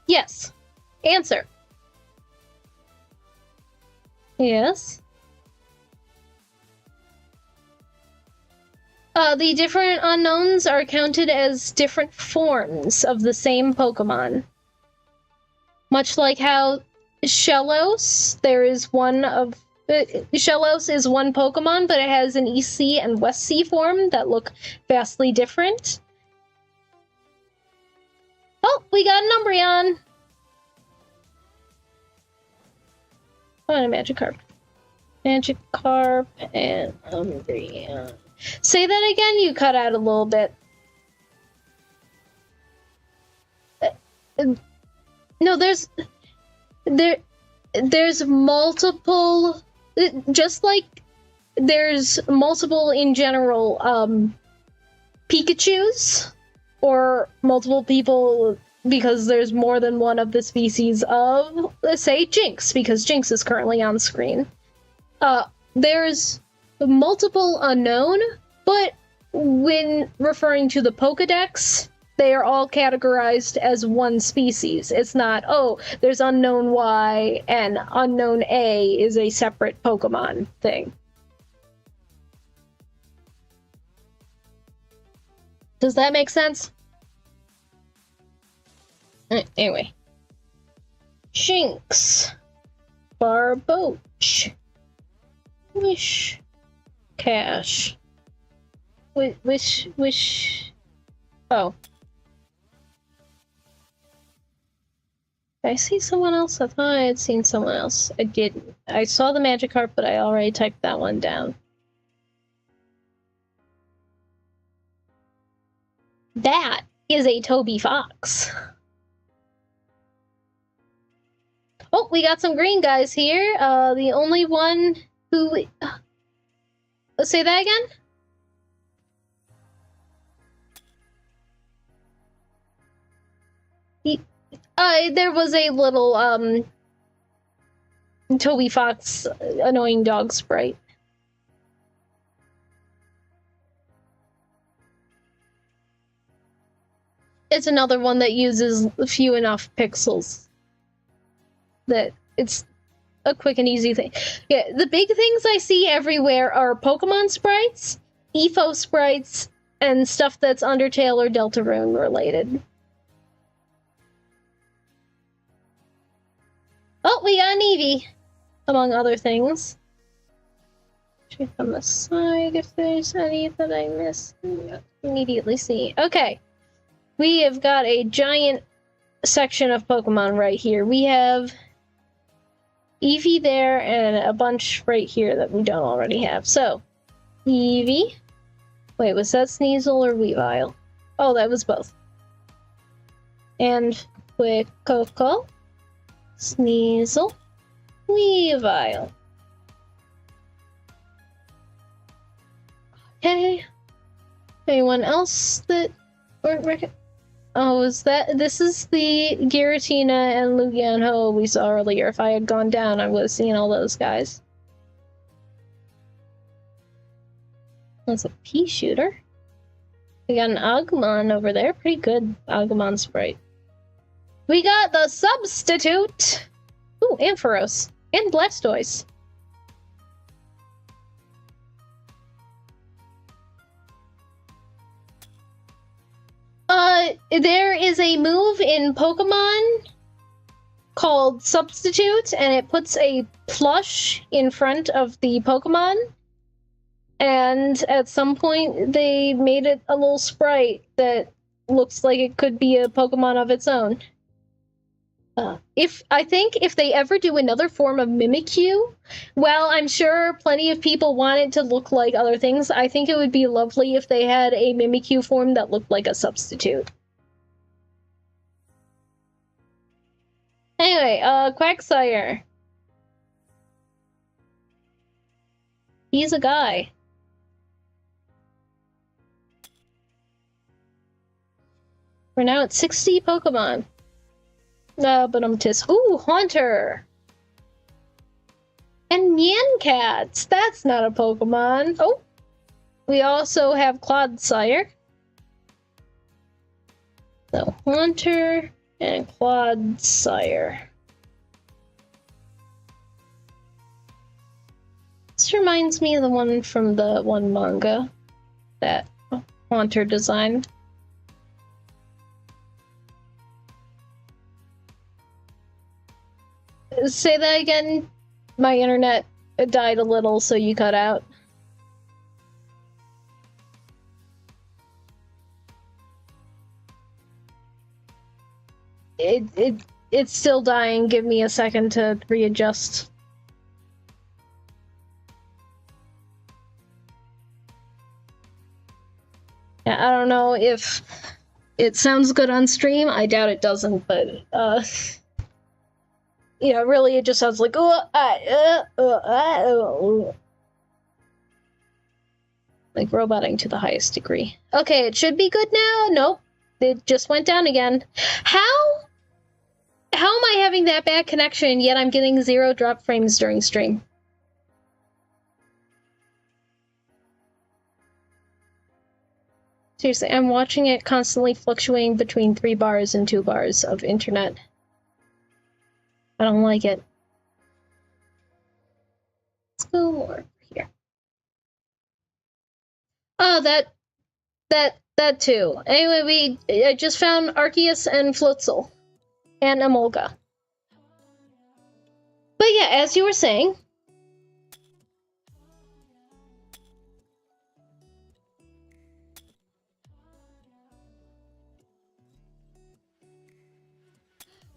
Yes. Answer. Yes. The different unknowns are counted as different forms of the same Pokemon. Much like how Shellos, Shellos is one Pokemon, but it has an East Sea and West Sea form that look vastly different. Oh, we got an Umbreon! Oh, and a Magikarp. Magikarp and Umbreon. Say that again, you cut out a little bit. No, there's multiple, just like there's multiple in general, Pikachus, or multiple people because there's more than one of the species of, let's say, Jinx, because Jinx is currently on screen. There's multiple unknown, but when referring to the Pokedex, they are all categorized as one species. It's not, oh, there's unknown Y and unknown A is a separate Pokemon thing. Does that make sense? Anyway. Jinx. Barboach. Wish. Cash. Wish. Oh. Did I see someone else? I thought I had seen someone else. I didn't. I saw the Magikarp, but I already typed that one down. That is a tovizx. Oh, we got some green guys here. The only one who... Let's say that again? There was a little, tovizx annoying dog sprite. It's another one that uses few enough pixels that it's a quick and easy thing. Yeah, the big things I see everywhere are Pokemon sprites, EFO sprites, and stuff that's Undertale or Deltarune related. Oh, we got an Eevee, among other things. Check on the side if there's any that I missed. Immediately see. Okay. We have got a giant section of Pokemon right here. We have Eevee there and a bunch right here that we don't already have. So, Eevee. Wait, was that Sneasel or Weavile? Oh, that was both. And Coco. Sneasel, Weavile. Okay. Anyone else that weren't Oh, is that... This is the Giratina and Lugian-Ho we saw earlier. If I had gone down, I would have seen all those guys. That's a pea shooter. We got an Agumon over there. Pretty good Agumon sprite. We got the Substitute! Ooh, Ampharos. And Blastoise. There is a move in Pokemon called Substitute, and it puts a plush in front of the Pokemon. And at some point, they made it a little sprite that looks like it could be a Pokemon of its own. I think if they ever do another form of Mimikyu, well, I'm sure plenty of people want it to look like other things. I think it would be lovely if they had a Mimikyu form that looked like a Substitute. Anyway, Quagsire. He's a guy. We're now at 60 Pokemon. Ooh, Haunter! And Nyancats! That's not a Pokemon. Oh! We also have Clodsire. So, Haunter and Clodsire. This reminds me of the one from the one manga that Haunter designed. Say that again. My internet died a little, so you cut out. It's still dying. Give me a second to readjust. Yeah, I don't know if it sounds good on stream. I doubt it doesn't, but yeah, really, it just sounds like like roboting to the highest degree. Okay, it should be good now. Nope, it just went down again. How am I having that bad connection, yet I'm getting 0 drop frames during stream? Seriously, I'm watching it constantly fluctuating between 3 bars and 2 bars of internet. I don't like it. Let's go more here. Oh, that too. Anyway, I just found Arceus and Floatzel. And Emolga. But yeah, as you were saying...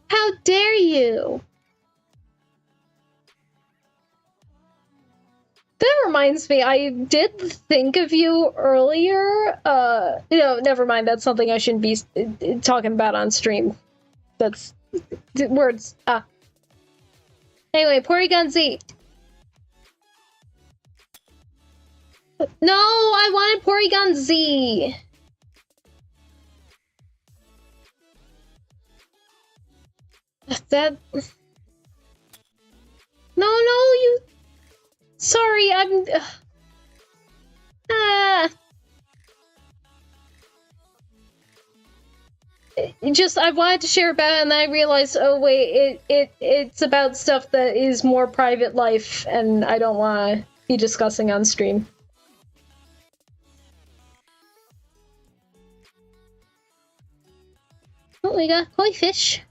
How dare you! That reminds me, I did think of you earlier. Never mind, that's something I shouldn't be talking about on stream. That's... words. Anyway, Porygon Z. No, I wanted Porygon Z. That... No, you... Sorry, I'm... I wanted to share about it, and then I realized, oh wait, it's about stuff that is more private life, and I don't want to be discussing on stream. Oh, we got koi fish.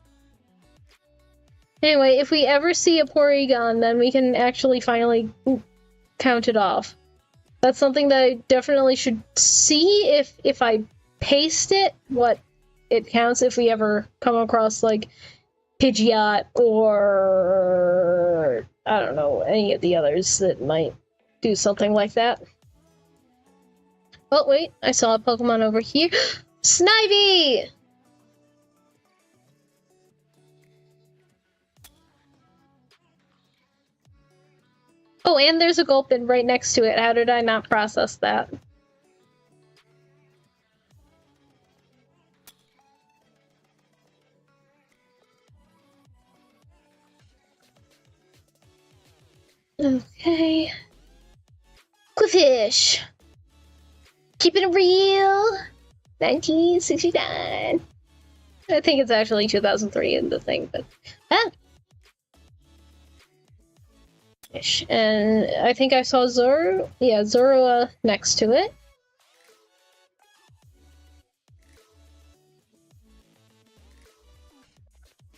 Anyway, if we ever see a Porygon, then we can actually finally count it off. That's something that I definitely should see if I paste it, what it counts if we ever come across, like, Pidgeot or... I don't know, any of the others that might do something like that. Oh, wait, I saw a Pokemon over here. Snivy! Oh, and there's a Gulpin right next to it. How did I not process that? Okay. Cliffish! Keeping it real! 1969. I think it's actually 2003 in the thing, but... And I think I saw Zoro. Yeah, Zoro next to it.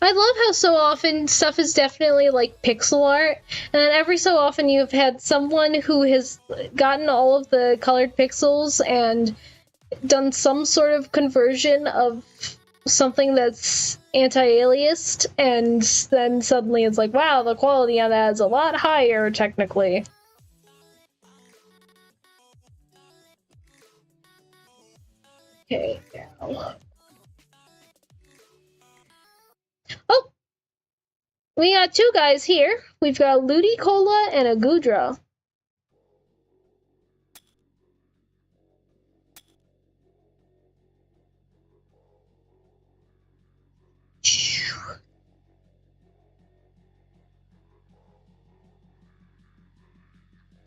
I love how so often stuff is definitely like pixel art, and then every so often you've had someone who has gotten all of the colored pixels and done some sort of conversion of something that's anti-aliased, and then suddenly it's like, wow, the quality on that is a lot higher, technically. Okay, now. Oh! We got 2 guys here. We've got Ludicolo and a Goodra.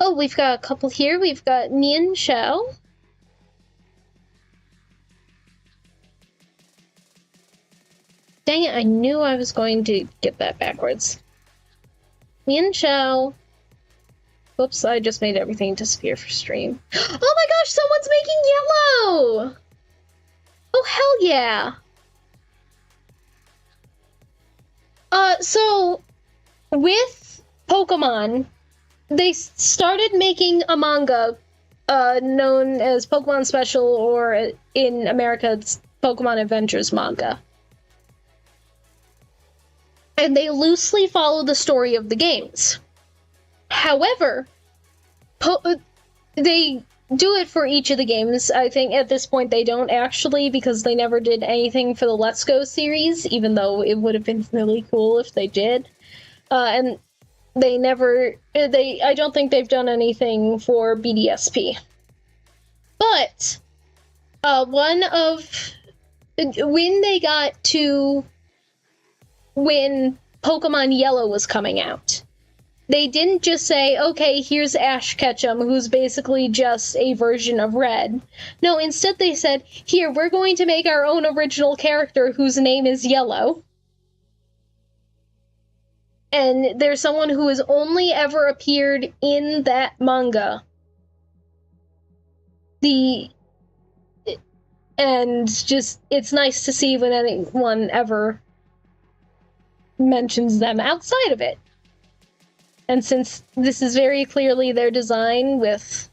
Oh, we've got a couple here. We've got Mian Xiao. Dang it, I knew I was going to get that backwards. Mian Xiao. Whoops, I just made everything disappear for stream. Oh my gosh, someone's making yellow! Oh, hell yeah! So, with Pokemon, they started making a manga, known as Pokemon Special, or in America, it's Pokemon Adventures manga. And they loosely follow the story of the games. However, they do it for each of the games. I think at this point they don't actually, because they never did anything for the Let's Go series, even though it would have been really cool if they did. And they never, I don't think they've done anything for BDSP. But, when they got to when Pokemon Yellow was coming out, they didn't just say, okay, here's Ash Ketchum, who's basically just a version of Red. No, instead they said, here, we're going to make our own original character whose name is Yellow. And there's someone who has only ever appeared in that manga. And just, it's nice to see when anyone ever mentions them outside of it. And since this is very clearly their design with,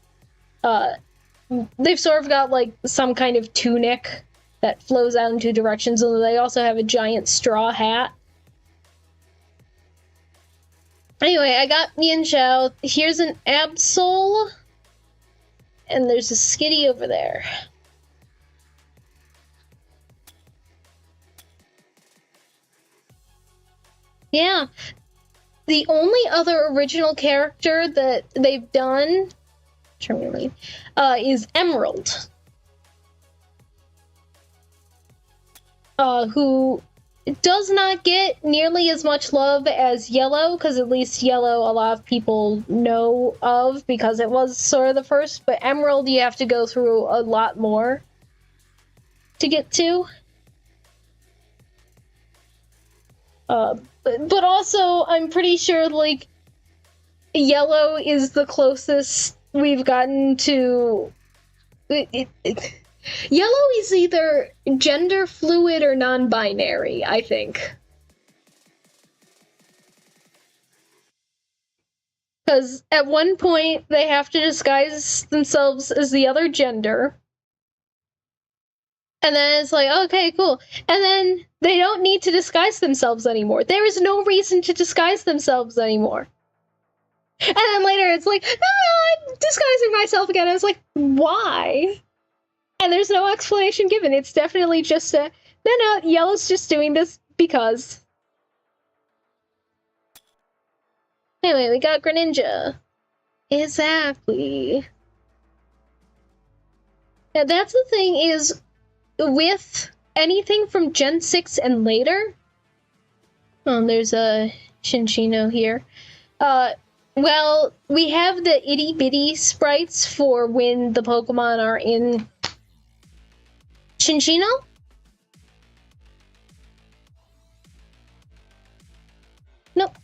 they've sort of got like some kind of tunic that flows out in two directions, and they also have a giant straw hat. Anyway, I got Mienshao. Here's an Absol, and there's a Skitty over there. Yeah. The only other original character that they've done, is Emerald. Who does not get nearly as much love as Yellow, because at least Yellow a lot of people know of, because it was sort of the first, but Emerald you have to go through a lot more to get to. But also, I'm pretty sure, like, Yellow is the closest we've gotten to... Yellow is either gender fluid or non-binary, I think. Because at one point, they have to disguise themselves as the other gender. And then it's like, okay, cool. And then they don't need to disguise themselves anymore. There is no reason to disguise themselves anymore. And then later it's like, no, I'm disguising myself again. And it's like, why? And there's no explanation given. It's definitely just a, no, Yellow's just doing this because. Anyway, we got Greninja. Exactly. Now that's the thing is, with anything from Gen 6 and later, there's a Shinchino here. Well, we have the itty bitty sprites for when the Pokemon are in Shinchino. Nope.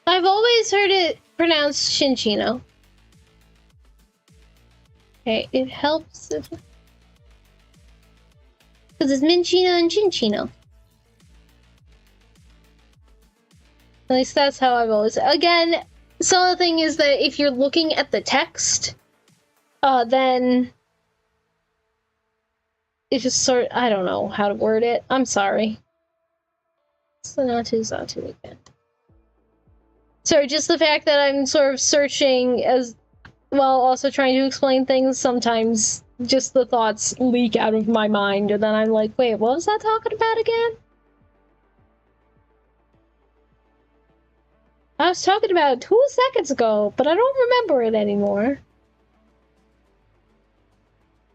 I've always heard it pronounced Shinchino. Okay, it helps if... because it's Minchino and Chinchino. At least that's how I've always... Again, so the thing is that if you're looking at the text, then... it's just sort of... I don't know how to word it. I'm sorry. So Zatu again. So just the fact that I'm sort of searching as while also trying to explain things, sometimes just the thoughts leak out of my mind, and then I'm like, wait, what was that talking about again? I was talking about it 2 seconds ago, but I don't remember it anymore.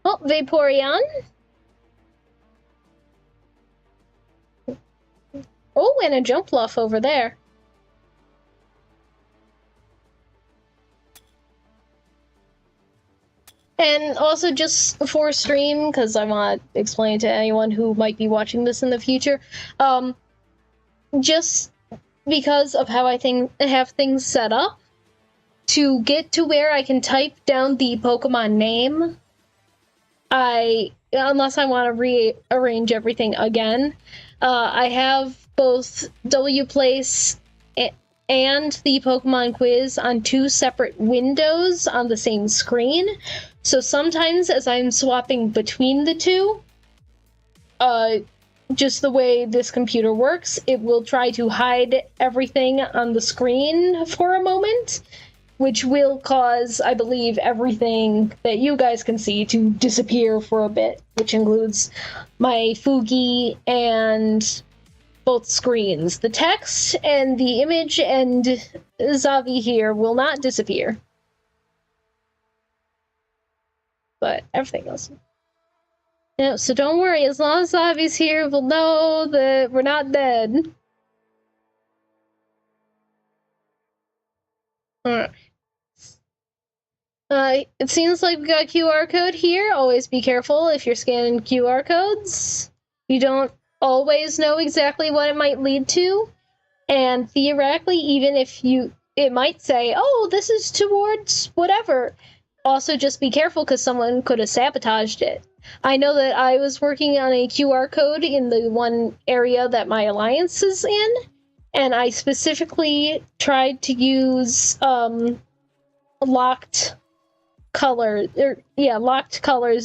Oh, Vaporeon. Oh, and a Jumpluff over there. And also, just for stream, because I want to explain to anyone who might be watching this in the future, just because of how I have things set up, to get to where I can type down the Pokemon name, unless I want to rearrange everything again, I have both WPlace and the Pokemon quiz on 2 separate windows on the same screen. So sometimes as I'm swapping between the two, just the way this computer works, it will try to hide everything on the screen for a moment, which will cause, I believe, everything that you guys can see to disappear for a bit, which includes my Fugi and both screens. The text and the image and Zavi here will not disappear. But everything else. No, so don't worry, as long as Zavi's here, we'll know that we're not dead. Alright. It seems like we got a QR code here. Always be careful if you're scanning QR codes. You don't always know exactly what it might lead to. And theoretically, even if it might say, oh, this is towards whatever. Also, just be careful because someone could have sabotaged it. I know that I was working on a QR code in the one area that my alliance is in, and I specifically tried to use locked colors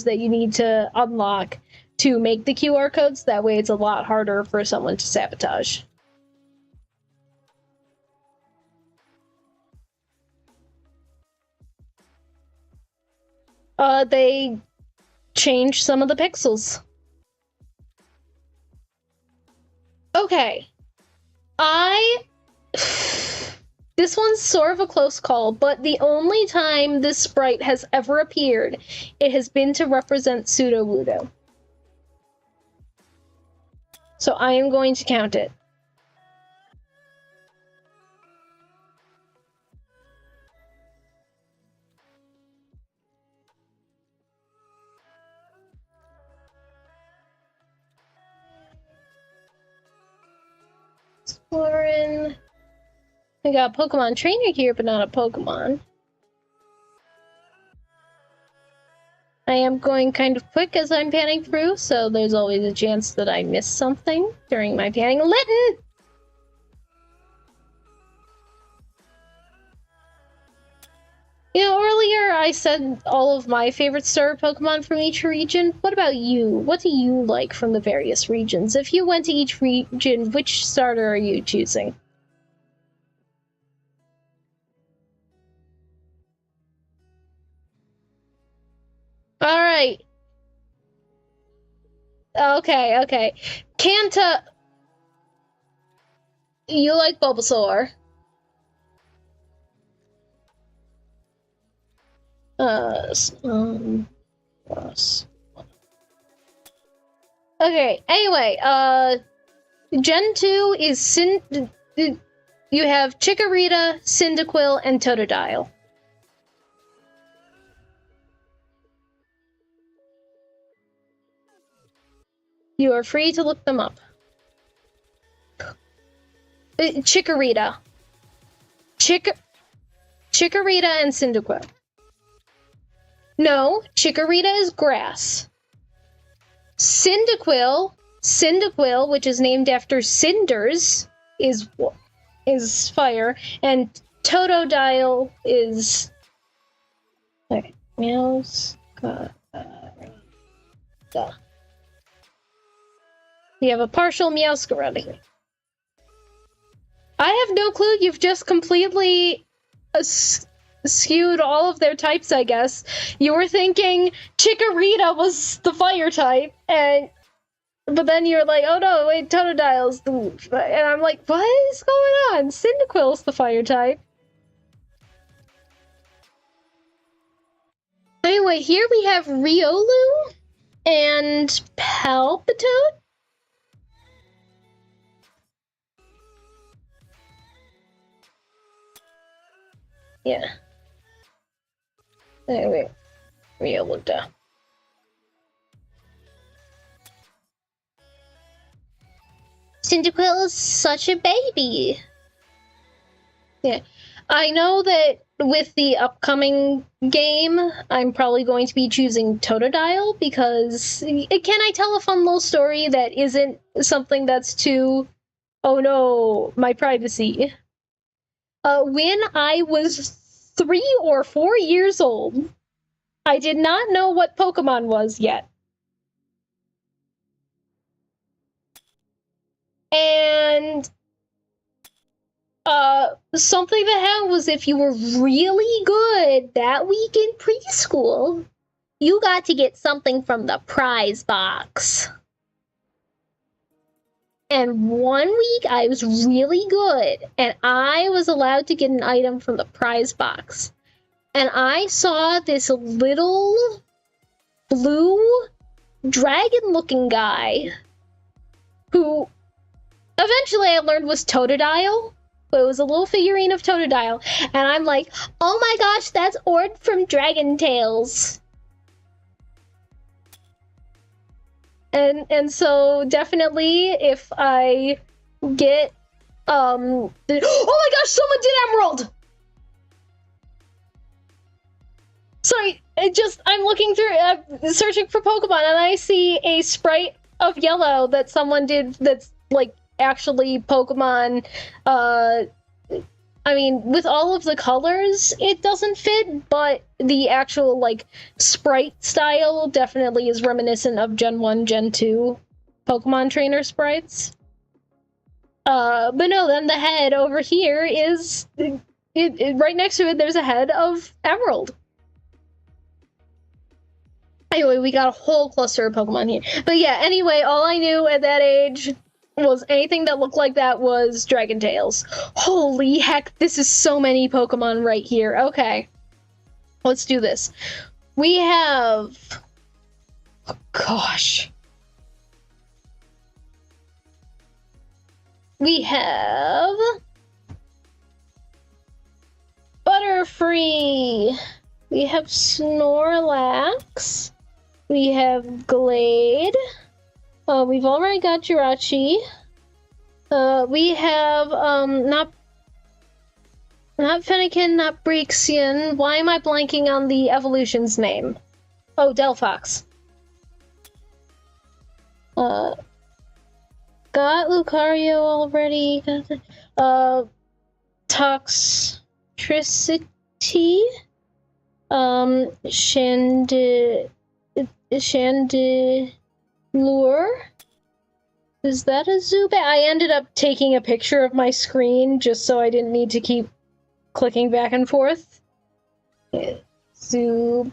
that you need to unlock to make the QR codes. That way it's a lot harder for someone to sabotage. They changed some of the pixels. Okay. This one's sort of a close call, but the only time this sprite has ever appeared, it has been to represent Sudowoodo. So I am going to count it. Exploring. I got a Pokemon trainer here, but not a Pokemon. I am going kind of quick as I'm panning through, so there's always a chance that I miss something during my panning. Litten! You know, earlier I said all of my favorite starter Pokemon from each region. What about you? What do you like from the various regions? If you went to each region, which starter are you choosing? Alright. Okay. Kanta... You like Bulbasaur. Okay, anyway, Gen 2 is you have Chikorita, Cyndaquil, and Totodile. You are free to look them up. Chikorita. Chikorita and Cyndaquil. No, Chikorita is grass. Cyndaquil, which is named after cinders, is fire, and Totodile is... Okay, meows. You have a partial Meowscarada. I have no clue. You've just completely skewed all of their types, I guess. You were thinking Chikorita was the fire type, but then you're like, oh no, wait, Totodile's the... And I'm like, what is going on? Cyndaquil's the fire type. Anyway, here we have Riolu and Palpitoad. Yeah. Anyway. Yeah, look down. Cyndaquil is such a baby. Yeah. I know that with the upcoming game, I'm probably going to be choosing Totodile because can I tell a fun little story that isn't something that's too, oh no, my privacy. When I was 3 or 4 years old, I did not know what Pokemon was yet. And something that happened was if you were really good that week in preschool, you got to get something from the prize box. And one week I was really good, and I was allowed to get an item from the prize box. And I saw this little blue dragon-looking guy who eventually I learned was Totodile. But it was a little figurine of Totodile, and I'm like, oh my gosh, that's Ord from Dragon Tales. And so definitely if I get oh my gosh, someone did Emerald! Sorry, I'm looking through searching for Pokemon, and I see a sprite of yellow that someone did that's like actually Pokemon. I mean, with all of the colors, it doesn't fit, but the actual, like, sprite style definitely is reminiscent of Gen 1, Gen 2 Pokemon trainer sprites. But no, then the head over here is... right next to it, there's a head of Emerald. Anyway, we got a whole cluster of Pokemon here. But yeah, anyway, all I knew at that age was anything that looked like that was Dragon Tales. Holy heck, this is so many Pokemon right here. Okay. Let's do this. We have... oh, gosh. We have... Butterfree. We have Snorlax. We have Glade. We've already got Jirachi. We have, not Fennekin, not Breexian. Why am I blanking on the evolution's name? Oh, Delphox. Got Lucario already. Toxtricity. Chandelure? Is that a Zubat? I ended up taking a picture of my screen just so I didn't need to keep clicking back and forth. Zubat?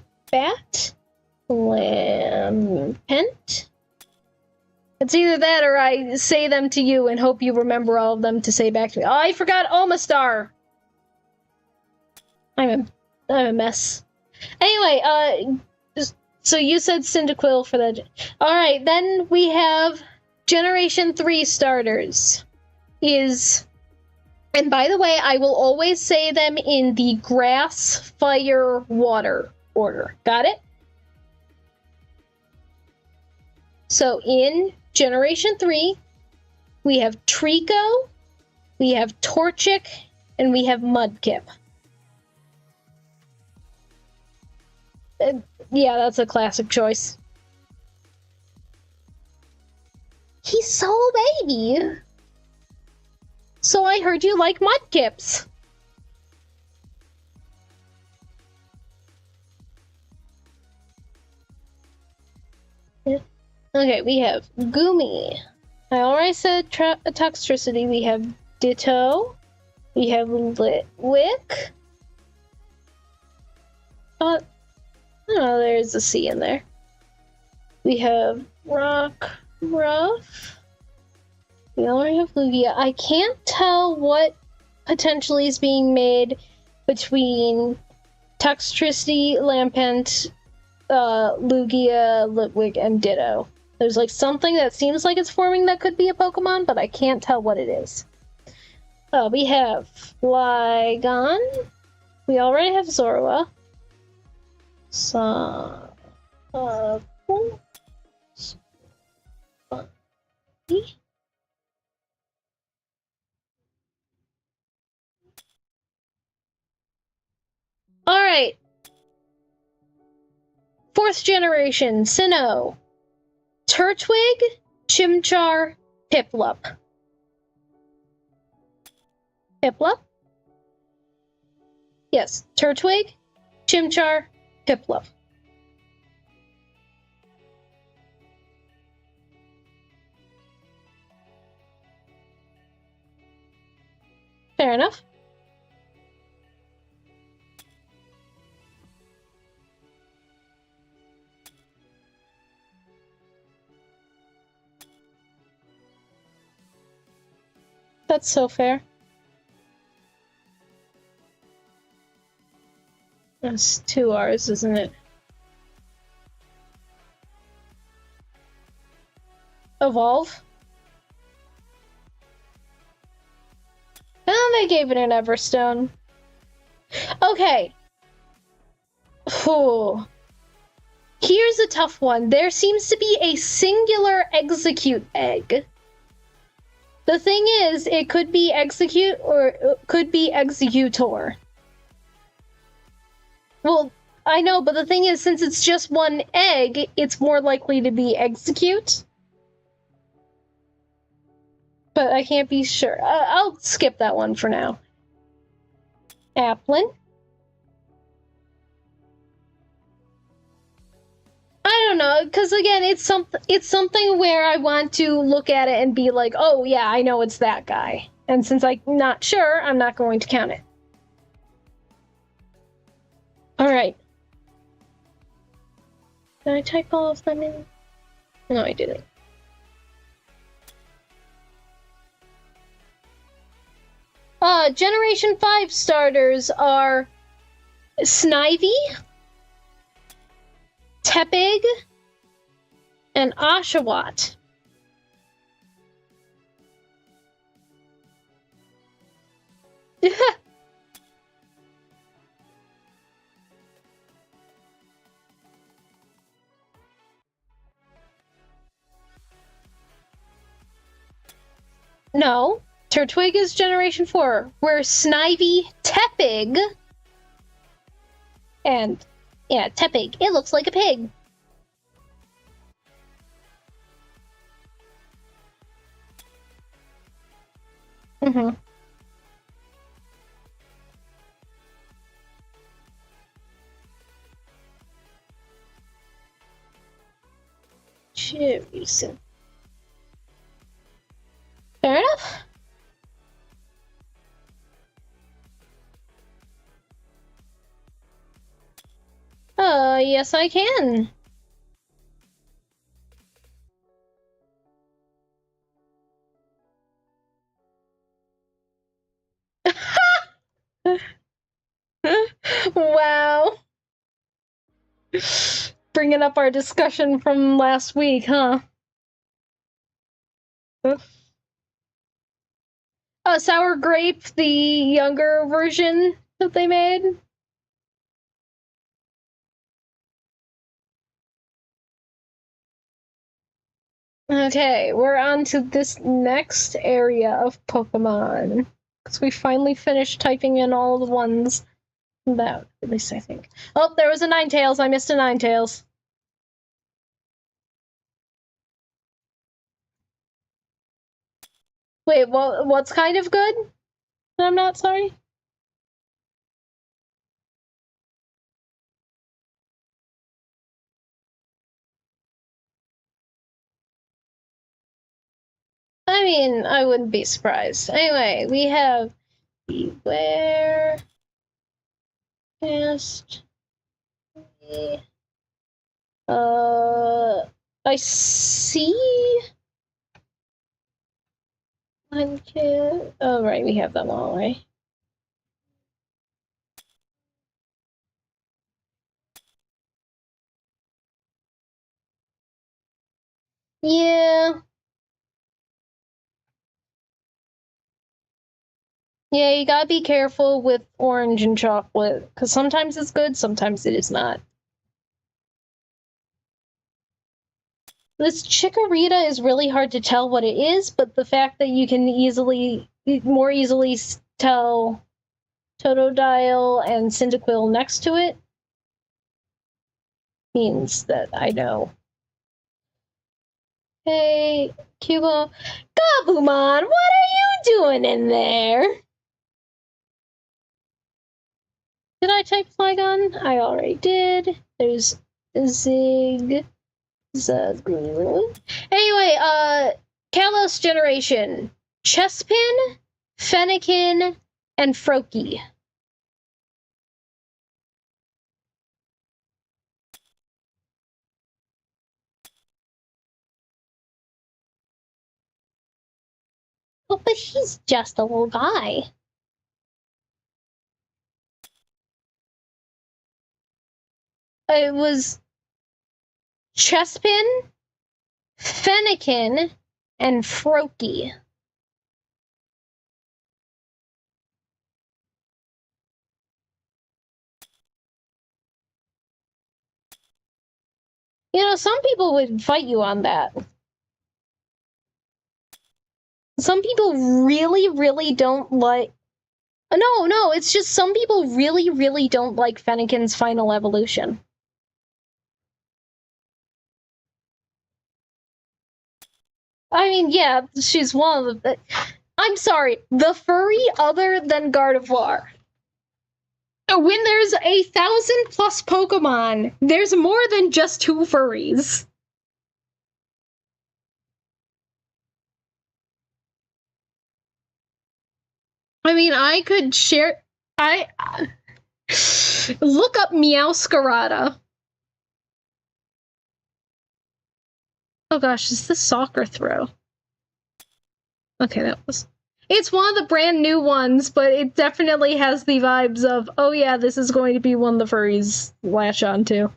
Lampent? It's either that or I say them to you and hope you remember all of them to say back to me. Oh, I forgot Omastar! I'm a mess. Anyway, so you said Cyndaquil for that. Alright, then we have Generation 3 starters. And by the way, I will always say them in the grass, fire, water order. Got it? So in Generation 3, we have Trico, we have Torchic, and we have Mudkip. Yeah, that's a classic choice. He's so baby. So I heard you like Mudkips. Okay, we have Goomy. I already said Toxtricity. We have Ditto. We have Litwick. Oh, there's a C in there. We have Rockruff. We already have Lugia. I can't tell what potentially is being made between Toxtricity, Lampent, Lugia, Litwick, and Ditto. There's like something that seems like it's forming that could be a Pokemon, but I can't tell what it is. We have Flygon. We already have Zorua. All right. 4th generation, Sinnoh. Turtwig, Chimchar, Piplup. Piplup? Yes, Turtwig, Chimchar, Piplup. Fair enough. That's so fair. That's 2 R's, isn't it? Evolve. And they gave it an Everstone. Okay. Ooh. Here's a tough one. There seems to be a singular execute egg. The thing is, it could be execute or it could be executor. Well, I know, but the thing is, since it's just one egg, it's more likely to be execute. But I can't be sure. I'll skip that one for now. Applin. I don't know, because again, it's something where I want to look at it and be like, oh yeah, I know it's that guy. And since I'm not sure, I'm not going to count it. Alright. Did I type all of them in? No, I didn't. Generation 5 starters are Snivy, Tepig, and Oshawott. No, Turtwig is Generation 4, where Snivy, Tepig, and yeah, Tepig. It looks like a pig. Mm-hmm. Jeez. Fair enough. Yes I can. Wow. Bringing up our discussion from last week, huh? Sour Grape, the younger version that they made. Okay, we're on to this next area of Pokemon. Because we finally finished typing in all the ones that, at least I think. Oh, there was a Ninetales. I missed a Ninetales. Wait, what's kind of good? I'm not sorry? I mean, I wouldn't be surprised. Anyway, we have Beware. Cast. I see. Oh, right, we have them all, right? Yeah. Yeah, you gotta be careful with orange and chocolate, because sometimes it's good, sometimes it is not. This Chikorita is really hard to tell what it is, but the fact that you can more easily tell Totodile and Cyndaquil next to it means that I know. Hey, Cuba. Gabumon, what are you doing in there? Did I type Flygon? I already did. There's Zig. Anyway, Kalos generation. Chespin, Fennekin, and Froakie. Oh, but he's just a little guy. It was Chespin, Fennekin, and Froakie. You know, some people would fight you on that. Some people really, really don't like... No, it's just some people really, really don't like Fennekin's final evolution. I mean, yeah, she's one of the... I'm sorry, the furry other than Gardevoir. When there's 1,000+ Pokemon, there's more than just 2 furries. I mean, I could share... Look up Meowscarada. Oh gosh, is this soccer throw? Okay, that was... It's one of the brand new ones, but it definitely has the vibes of, oh yeah, this is going to be one the furries latch onto.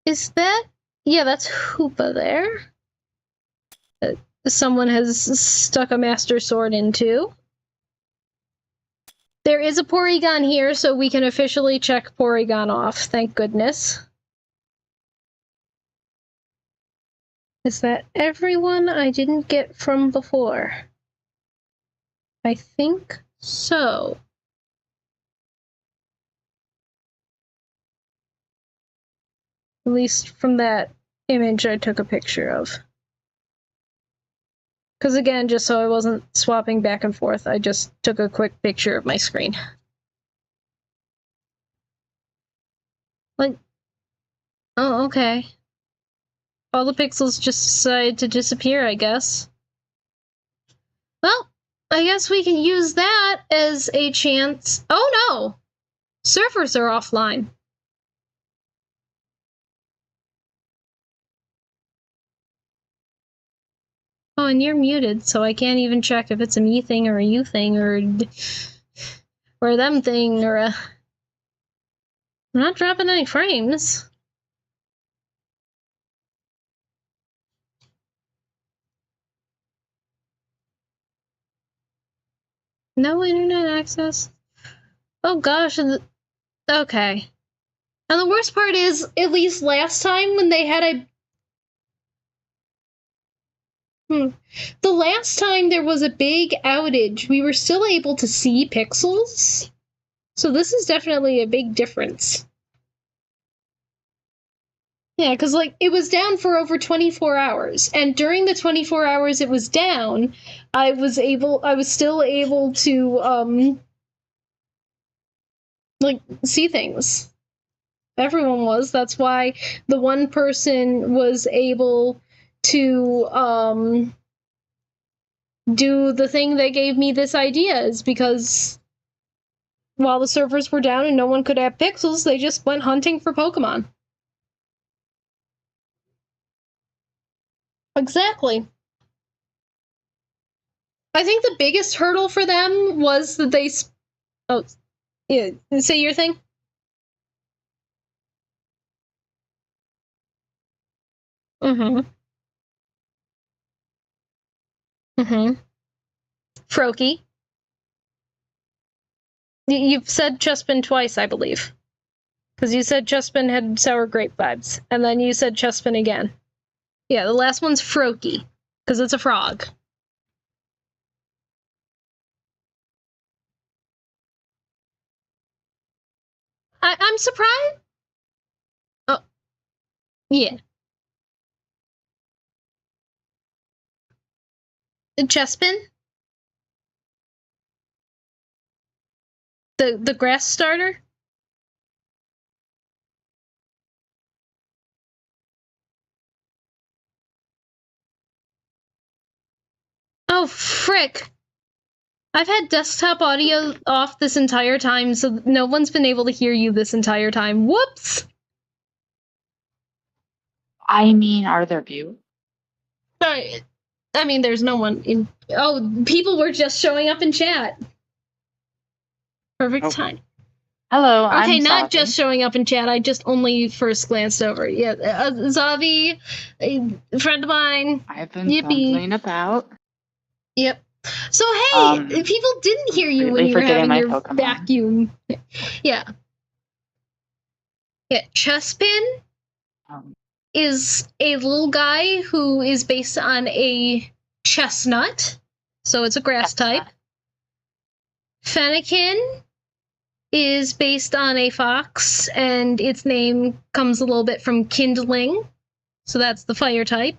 Is that... Yeah, that's Hoopa there. Someone has stuck a Master Sword into. There is a Porygon here, so we can officially check Porygon off, thank goodness. Is that everyone I didn't get from before? I think so. At least from that image I took a picture of. Because again, just so I wasn't swapping back and forth, I just took a quick picture of my screen. Like, oh, okay. All the pixels just decided to disappear, I guess. Well, I guess we can use that as a chance. Oh no! Servers are offline. Oh, and you're muted, so I can't even check if it's a me thing or a you thing or a them thing or a... I'm not dropping any frames. No internet access? Oh gosh, okay. And the worst part is, at least last time when they had a... The last time there was a big outage, we were still able to see pixels. So this is definitely a big difference. Yeah, because, like, it was down for over 24 hours. And during the 24 hours it was down, I was still able to, like, see things. Everyone was. That's why the one person was able to, do the thing that gave me this idea, is because while the servers were down and no one could have pixels, they just went hunting for Pokemon. Exactly. I think the biggest hurdle for them was that they... Oh, yeah, say your thing? Froakie. You've said Chespin twice, I believe. Because you said Chespin had sour grape vibes, and then you said Chespin again. Yeah, the last one's Froakie, because it's a frog. I'm surprised. Oh, yeah. Chespin? The grass starter? Oh, frick. I've had desktop audio off this entire time, so no one's been able to hear you this entire time. Whoops! I mean, are there views? Sorry. I mean, there's no one in... Oh, people were just showing up in chat. Perfect time. Hello, okay, I'm not Zavi. just showing up in chat. I just only first glanced over. Yeah, Zavi, a friend of mine. I've been fumbling about. Yep. So hey, people didn't hear you when you were having your Pokemon. Vacuum. Yeah. Yeah, Chespin is a little guy who is based on a chestnut, so it's a grass type. Fennekin is based on a fox, and its name comes a little bit from kindling, so that's the fire type.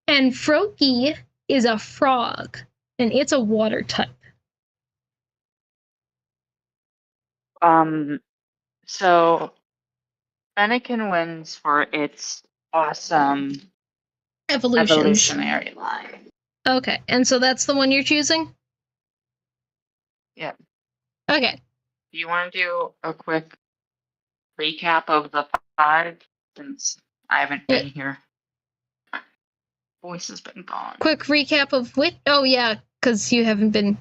And Froakie is a frog, and it's a water type. So Fennekin wins for its awesome evolutionary line. Okay, and so that's the one you're choosing? Yep. Okay. Do you want to do a quick recap of the 5 since I haven't been here? Voice has been gone. Quick recap of which? Oh yeah, because you haven't been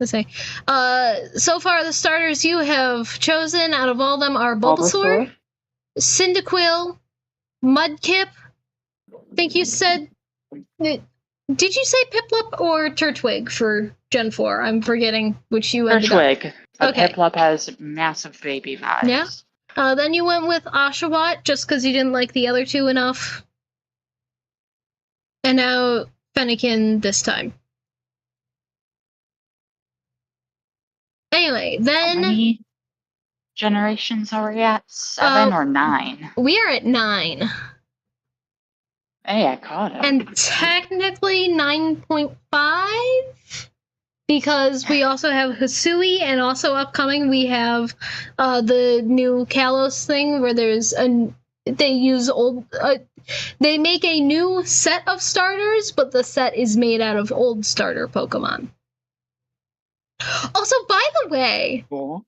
listening. So far the starters you have chosen out of all of them are Bulbasaur, Cyndaquil, Mudkip. I think you said. Did you say Piplup or Turtwig for Gen 4? I'm forgetting which you ended up. Turtwig. Okay. Piplup has massive baby vibes. Yeah. Then you went with Oshawott just because you didn't like the other two enough. And now Fennekin this time. Anyway, then... How many generations are we at? 7 or 9? We are at 9. Hey, I caught it. And technically 9.5? Because we also have Hisui, and also upcoming we have the new Kalos thing where there's they use old... they make a new set of starters, but the set is made out of old starter Pokemon. Also, by the way, with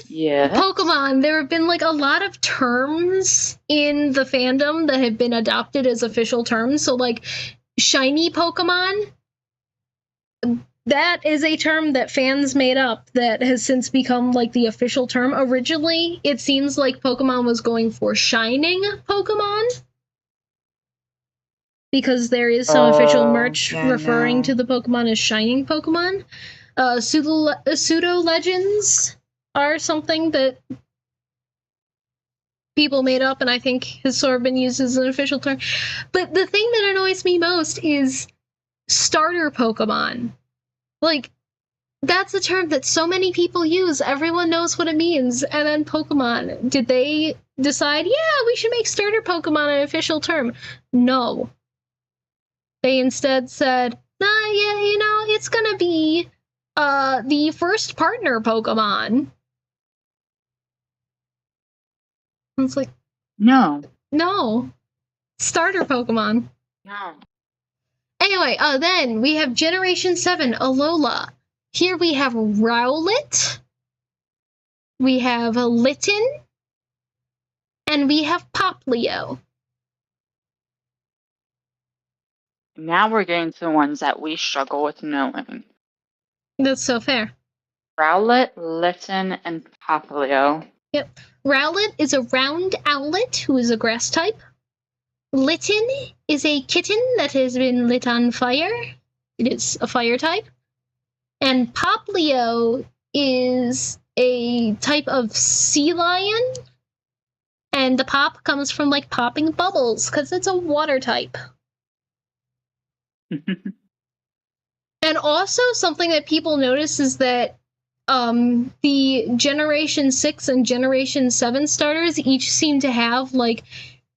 Pokemon, there have been like a lot of terms in the fandom that have been adopted as official terms. So like shiny Pokemon, that is a term that fans made up that has since become like the official term. Originally, it seems like Pokemon was going for shining Pokemon, because there is some official merch referring to the Pokemon as shining Pokemon. Pseudo legends are something that people made up, and I think has sort of been used as an official term. But the thing that annoys me most is starter Pokemon. Like, that's a term that so many people use. Everyone knows what it means. And then Pokemon, did they decide, yeah, we should make starter Pokemon an official term? No. They instead said, nah, yeah, you know, it's gonna be the first partner Pokemon. It's like, no. Starter Pokemon. No. Anyway, then we have Generation 7, Alola. Here we have Rowlet, we have Litten, and we have Poplio. Now we're getting to the ones that we struggle with knowing. That's so fair. Rowlet, Litten, and Poplio. Yep. Rowlet is a round owlet who is a grass type. Litten is a kitten that has been lit on fire. It is a fire type. And Poplio is a type of sea lion. And the pop comes from like popping bubbles because it's a water type. And also something that people notice is that the Generation 6 and Generation 7 starters each seem to have like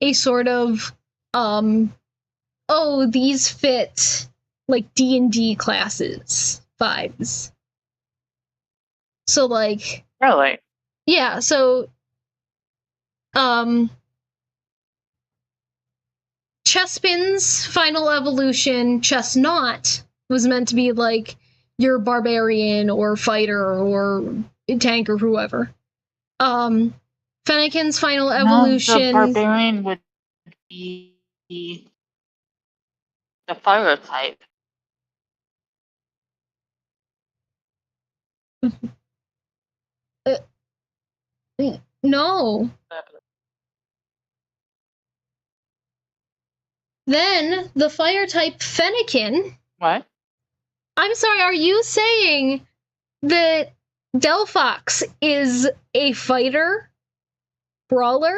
a sort of oh, these fit like D&D classes vibes. So like Really? yeah, so Chespin's final evolution, Chestnut, was meant to be like your barbarian or fighter or tank or whoever. Fennekin's final evolution. No, the barbarian would be the fire type. No. Then the fire type Fennekin. What? I'm sorry, are you saying that Delphox is a fighter? Brawler?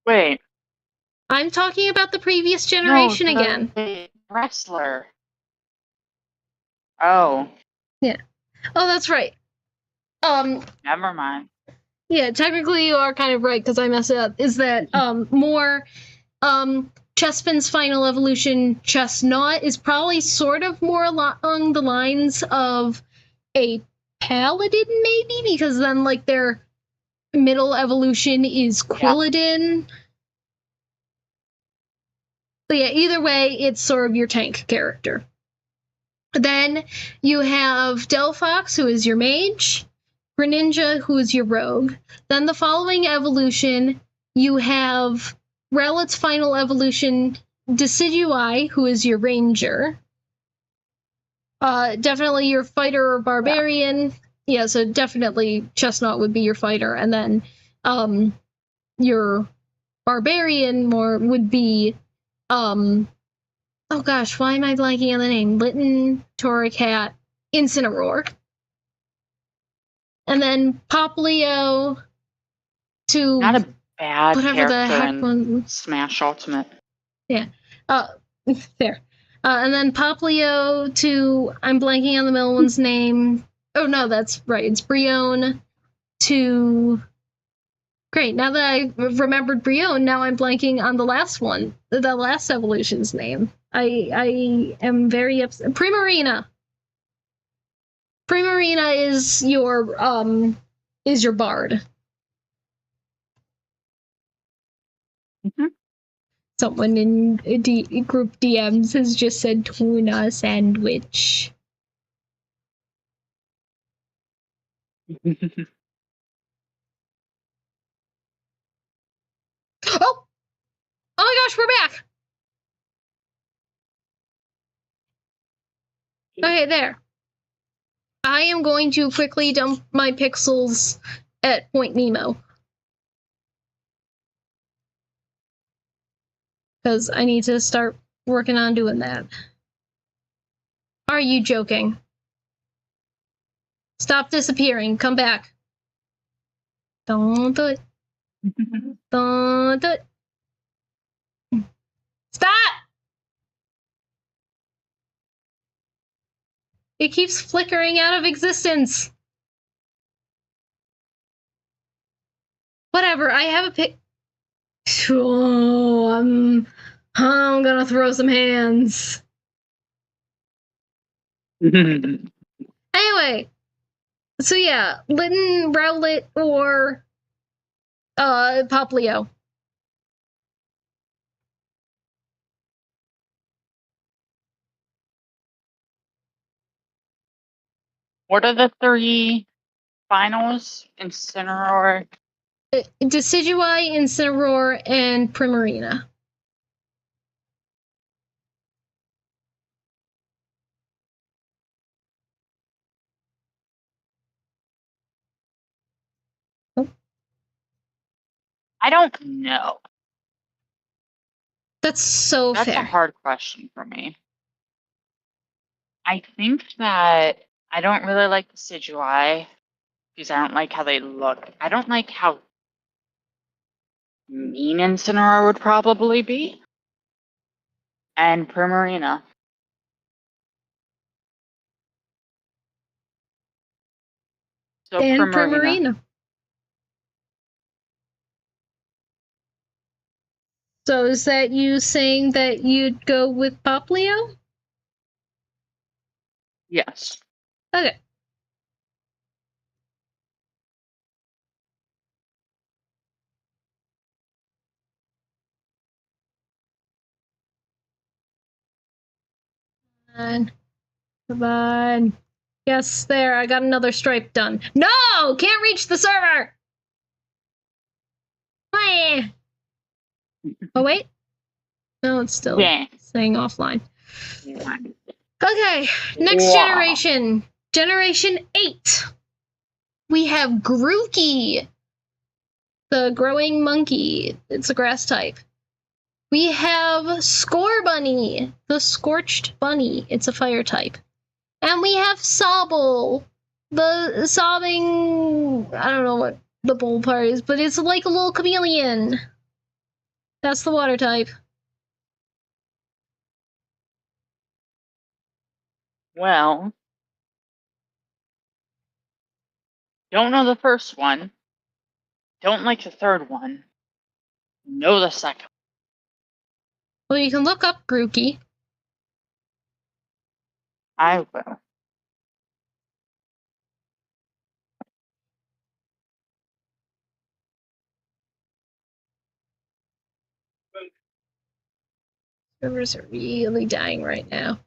Wait. I'm talking about the previous generation no, again. The wrestler. Oh. Yeah. Oh, that's right. Never mind. Yeah, technically you are kind of right because I messed it up. Is that more Chespin's final evolution Chestnut is probably sort of more along the lines of a paladin, maybe, because then like their middle evolution is Quilladin. Yeah. But yeah, either way, it's sort of your tank character. Then you have Delphox, who is your mage, Greninja, who is your rogue. Then the following evolution, you have Rowlet's final evolution, Decidueye, who is your ranger. Definitely your fighter or barbarian. Yeah, so definitely Chestnut would be your fighter. And then your barbarian more would be oh gosh, why am I blanking on the name? Litten, Torracat, Incineroar. And then Poplio to Not a bad whatever the character heck in one. Smash Ultimate. Yeah. There. And then Poplio to I'm blanking on the middle one's name. Oh no, that's right. It's Brione to great. Now that I remembered Brione, now I'm blanking on the last one. The last evolution's name. I am very upset. Primarina. Primarina is your bard. Mm-hmm. Someone in group DMs has just said tuna sandwich. Oh! Oh my gosh, we're back! Okay, there. I am going to quickly dump my pixels at Point Nemo. Because I need to start working on doing that. Are you joking? Stop disappearing. Come back. Don't do it. Don't do it. Stop! It keeps flickering out of existence. Whatever, I have a pic. Oh, I'm gonna throw some hands. Anyway, so yeah, Litten, Rowlet, or Poplio. What are the 3 finals? Incineroar? Decidueye, Incineroar, and Primarina. I don't know. That's so That's fair. a hard question for me. I think that I don't really like the Sigilii because I don't like how they look. I don't like how mean Incineroar would probably be. And Primarina. So And Primarina. Primarina. So is that you saying that you'd go with Poplio? Yes. Okay. Come on. Yes, there, I got another stripe done. No! Can't reach the server! Oh, wait. No, it's still staying offline. Okay, next generation. Generation 8. We have Grookey, the growing monkey. It's a grass type. We have Scorbunny, the scorched bunny. It's a fire type. And we have Sobble, the sobbing... I don't know what the bull part is, but it's like a little chameleon. That's the water type. Well, don't know the first one. Don't like the third one. Know the second. Well, you can look up Grookey. I will. Servers are really dying right now.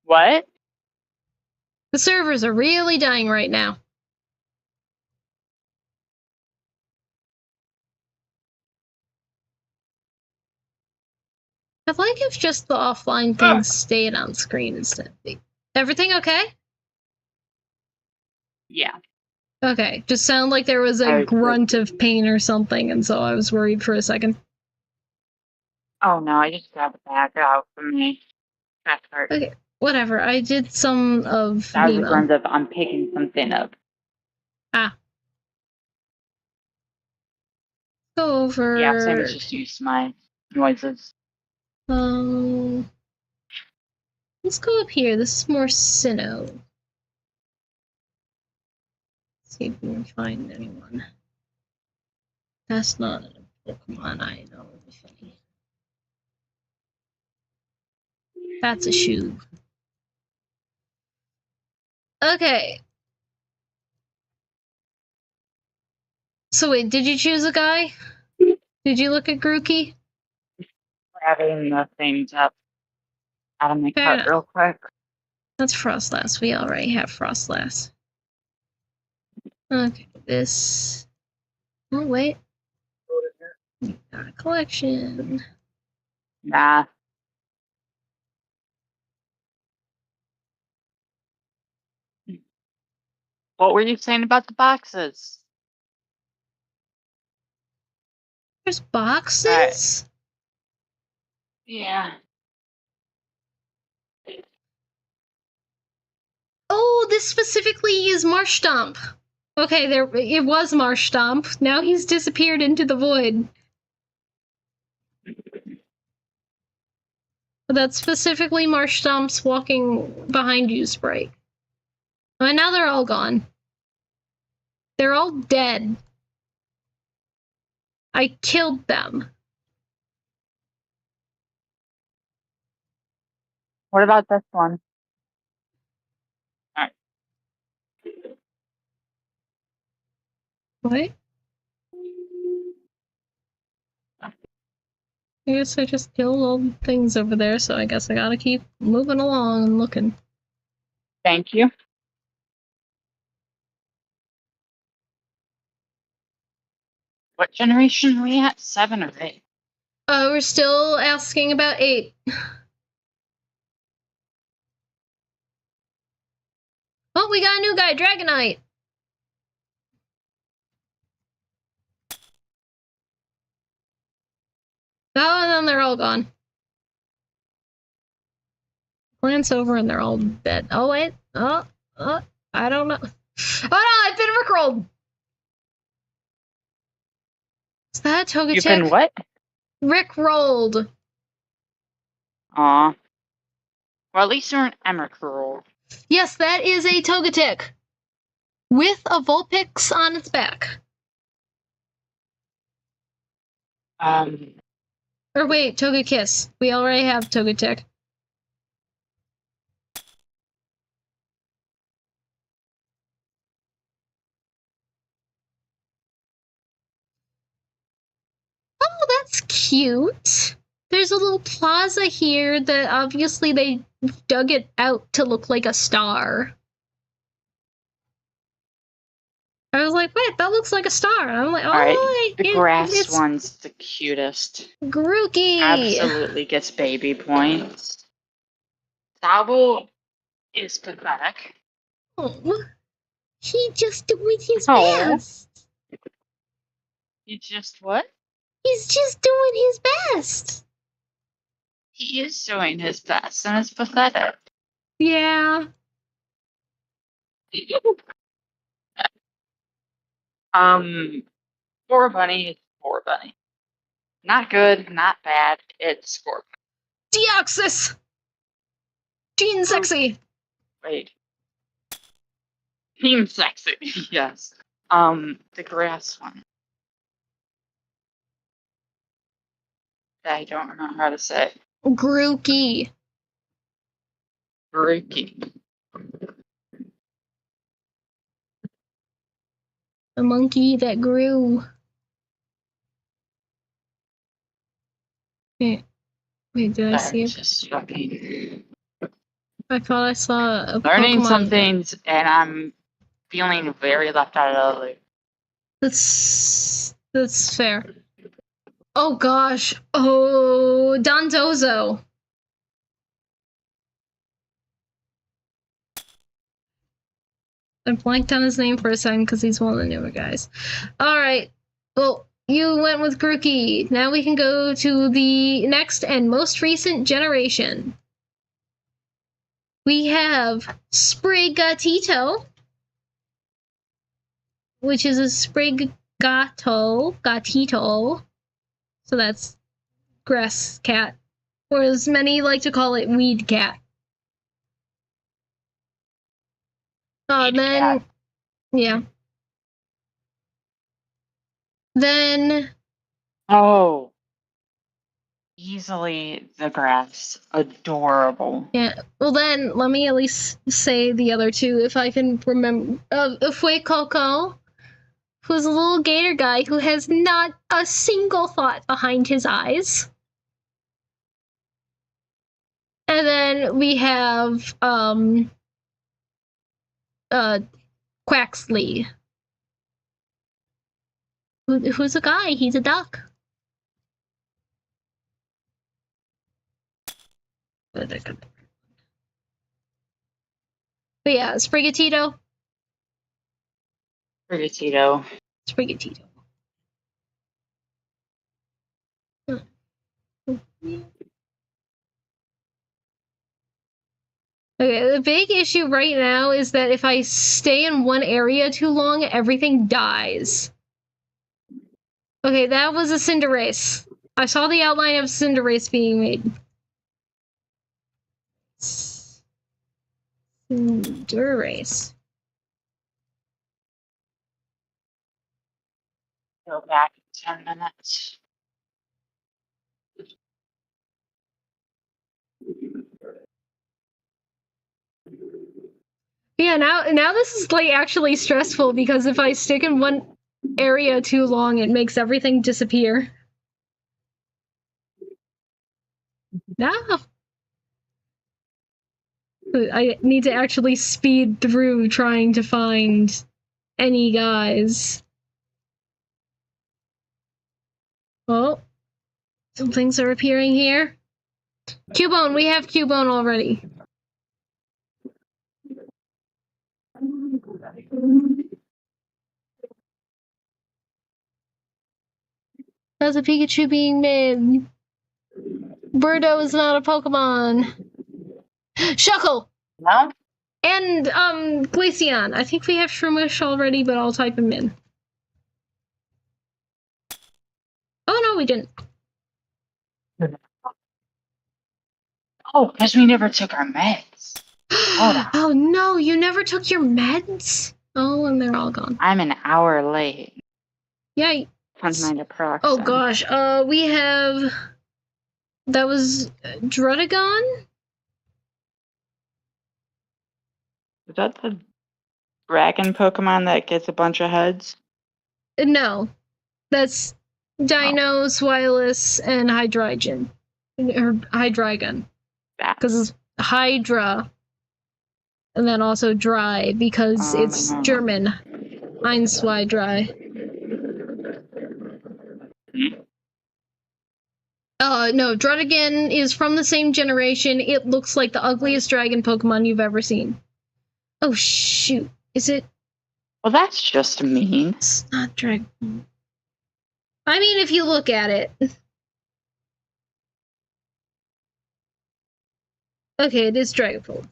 What? The servers are really dying right now. I'd like if just the offline things stayed on screen instead. Everything okay? Yeah. Okay, just sound like there was a grunt of pain or something, and so I was worried for a second. Oh no, I just got the back out for me. That hurt. Okay, whatever. I did some of That was the Nemo. grunt of I'm picking something up. Ah. Go over. Yeah, same as just used my noises. Let's go up here. This is more Sinnoh. Let's see if we can find anyone. That's not a Pokemon I know. That's a shoe. Okay. So wait, did you choose a guy? Did you look at Grookey? Grabbing the things up out of my Fair cart enough. real quick. That's Frostlass. We already have Frostlass. Okay, this... Oh, wait. Got a collection. Nah. What were you saying about the boxes? There's boxes? Yeah. Oh, this specifically is Marshtomp. Okay, it was Marshtomp. Now he's disappeared into the void. But that's specifically Marshtomp's walking behind you sprite. And now they're all gone. They're all dead. I killed them. What about this one? Alright. What? I guess I just killed all the things over there, so I guess I gotta keep moving along and looking. Thank you. What generation are we at? 7 or 8? We're still asking about 8. Oh, we got a new guy, Dragonite! Oh, and then they're all gone. Glance over and they're all dead. Oh, wait. I don't know. Oh, no, I've been rickrolled. Is that a You've Togetic? been what? Rickrolled. Aw. Well, at least you're an Emrakul. Yes, that is a Togetic. With a Vulpix on its back. Or wait, Togekiss. We already have Togetic. Oh, that's cute. There's a little plaza here that obviously they dug it out to look like a star. I was like, wait, that looks like a star. And I'm like, oh, Alright, the grass it's one's the cutest. Grookey. Absolutely gets baby points. Sabo is pathetic. Oh, he just doing his Oh. best. He just what? He's just doing his best. He is doing his best, and it's pathetic. Yeah. Score Bunny is Score Bunny. Not good, not bad. It's Score Bunny. Deoxys. Gene Sexy. Wait. Team Sexy, yes. The grass one. I don't know how to say. Grookey. Grookey. The monkey that grew. Wait, did I see it? Just fucking I thought I saw a learning Pokemon. some things, and I'm feeling very left out of the loop. That's fair. Oh gosh. Oh, Dondozo. I blanked on his name for a second because he's one of the newer guys. Alright. Well, you went with Grookey. Now we can go to the next and most recent generation. We have Sprigatito, which is a Gatito. So that's grass cat, or as many like to call it, weed cat. Yeah. Then. Oh. Easily the grass. Adorable. Yeah. Well, then let me at least say the other two if I can remember. Fue Coco, who's a little gator guy who has not a single thought behind his eyes. And then we have Quaxley. Who's a guy? He's a duck. But yeah, Sprigatito. Sprigatito. Okay, the big issue right now is that if I stay in one area too long, everything dies. Okay, that was a Cinderace. I saw the outline of Cinderace being made. Cinderace. Go back 10 minutes. Yeah, now this is like actually stressful because if I stick in one area too long, it makes everything disappear. No. I need to actually speed through trying to find any guys. Oh, some things are appearing here. Cubone, we have Cubone already. That's a Pikachu being made. Birdo is not a Pokemon. Shuckle! No? And, Glaceon. I think we have Shroomish already, but I'll type him in. Oh, no, we didn't. Oh, because we never took our meds. Hold on. Oh, no, you never took your meds? Oh, and they're all gone. I'm an hour late. Yeah. On my naproxen. Oh, gosh. We have... That was Drudagon? Is that the dragon Pokemon that gets a bunch of heads? No. That's Dino, Swilus, and Hydreigon. Or Hydreigon. Because it's Hydra. And then also Dry, because it's German. Einzweidrei. No, Drudagon is from the same generation. It looks like the ugliest dragon Pokemon you've ever seen. Oh, shoot. Is it? Well, that's just mean. It's not Dragon. I mean, if you look at it. Okay, it is Dragapult.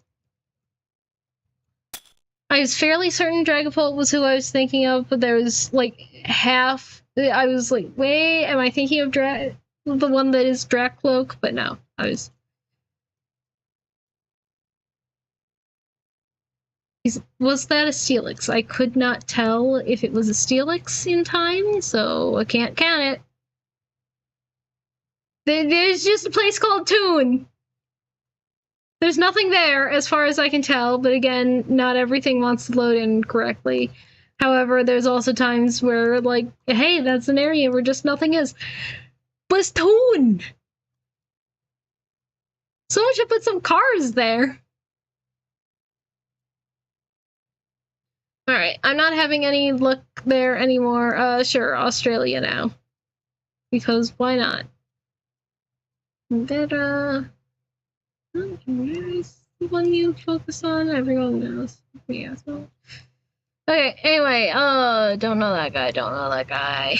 I was fairly certain Dragapult was who I was thinking of, but there was, like, half... I was like, wait, am I thinking of the one that is Dracloak? But no, I was... Was that a Steelix? I could not tell if it was a Steelix in time, so I can't count it. There's just a place called Toon. There's nothing there, as far as I can tell, but again, not everything wants to load in correctly. However, there's also times where, like, hey, that's an area where just nothing is. But it's Toon! Someone should put some cars there. Alright, I'm not having any luck there anymore. Sure, Australia now. Because why not? Better... Where is the one you focus on? Everyone knows. Yeah, so... Okay, anyway, don't know that guy.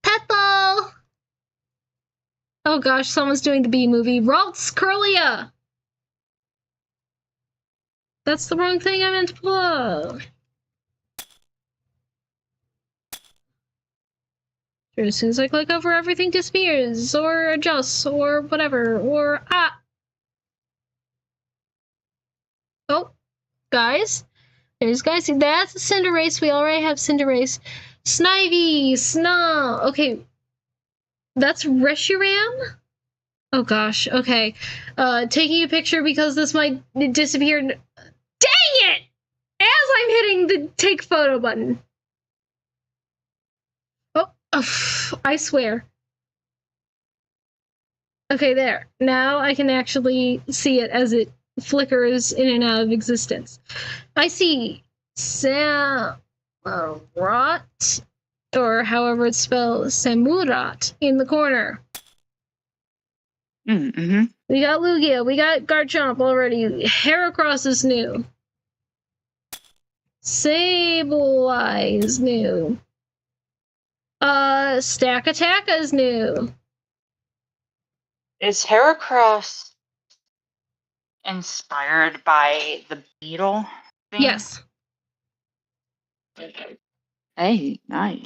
Petal! Oh gosh, someone's doing the B movie. Ralts Curlia! That's the wrong thing I meant to pull up. Sure, as soon as I click over, everything disappears, or adjusts, or whatever, or ah! Oh, guys. There's guys. That's a Cinderace. We already have Cinderace. Snivy! Sna! Okay. That's Reshiram? Oh gosh, okay. Taking a picture because this might disappear. Dang it! As I'm hitting the take photo button. Oh, I swear. Okay, there. Now I can actually see it as it flickers in and out of existence. I see Samurott, or however it's spelled, Samurott, in the corner. Mm-hmm. We got Lugia, we got Garchomp already. Heracross is new. Sableye is new. Stakataka is new. Is Heracross inspired by the beetle thing? Yes. Hey, nice.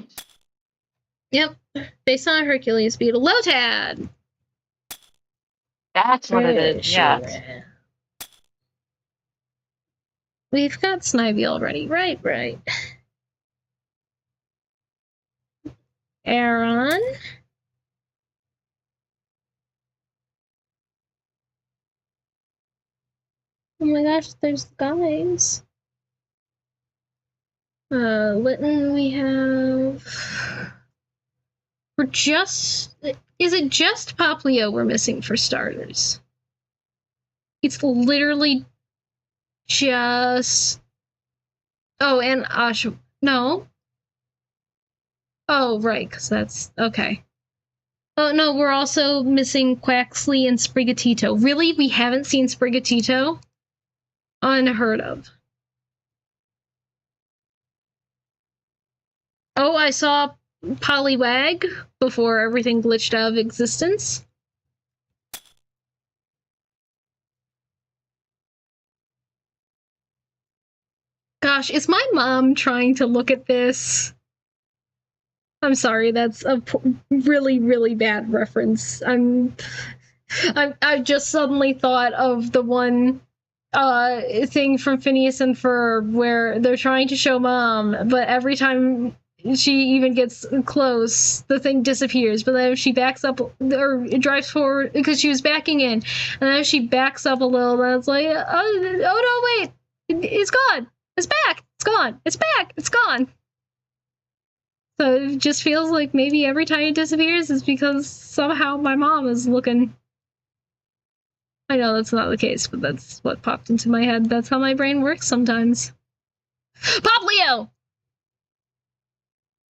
Yep. Based on Hercules beetle. Lotad! That's what it is, yes. We've got Snivy already. Right. Aaron. Oh my gosh, there's the guys. Litten we have... We're just... Is it just Poplio we're missing for starters? It's literally just... Oh, and Ash... No. Oh, right, because that's... Okay. Oh, no, we're also missing Quaxley and Sprigatito. Really? We haven't seen Sprigatito? Unheard of. Oh, I saw Poliwag before everything glitched out of existence. Gosh, is my mom trying to look at this? I'm sorry, that's a really, really bad reference. I just suddenly thought of the one thing from Phineas and Ferb where they're trying to show mom, but every time she even gets close, the thing disappears. But then if she backs up or drives forward, because she was backing in, and then if she backs up a little, then it's like, oh no, wait, it's gone, it's back, it's gone, it's back, it's gone. So it just feels like maybe every time it disappears is because somehow my mom is looking. I know that's not the case, but that's what popped into my head. That's how my brain works sometimes. Pop Leo!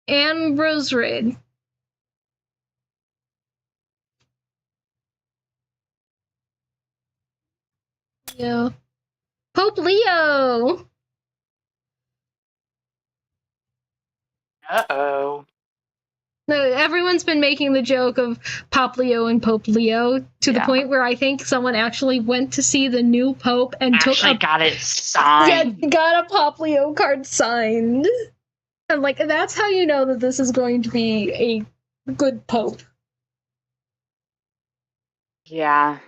And Rose Raid. Yeah. Pope Leo! Uh-oh. No, everyone's been making the joke of Pop Leo and Pope Leo to the point where I think someone actually went to see the new Pope and got it signed. Yeah, got a Pop Leo card signed. And like, that's how you know that this is going to be a good Pope. Yeah.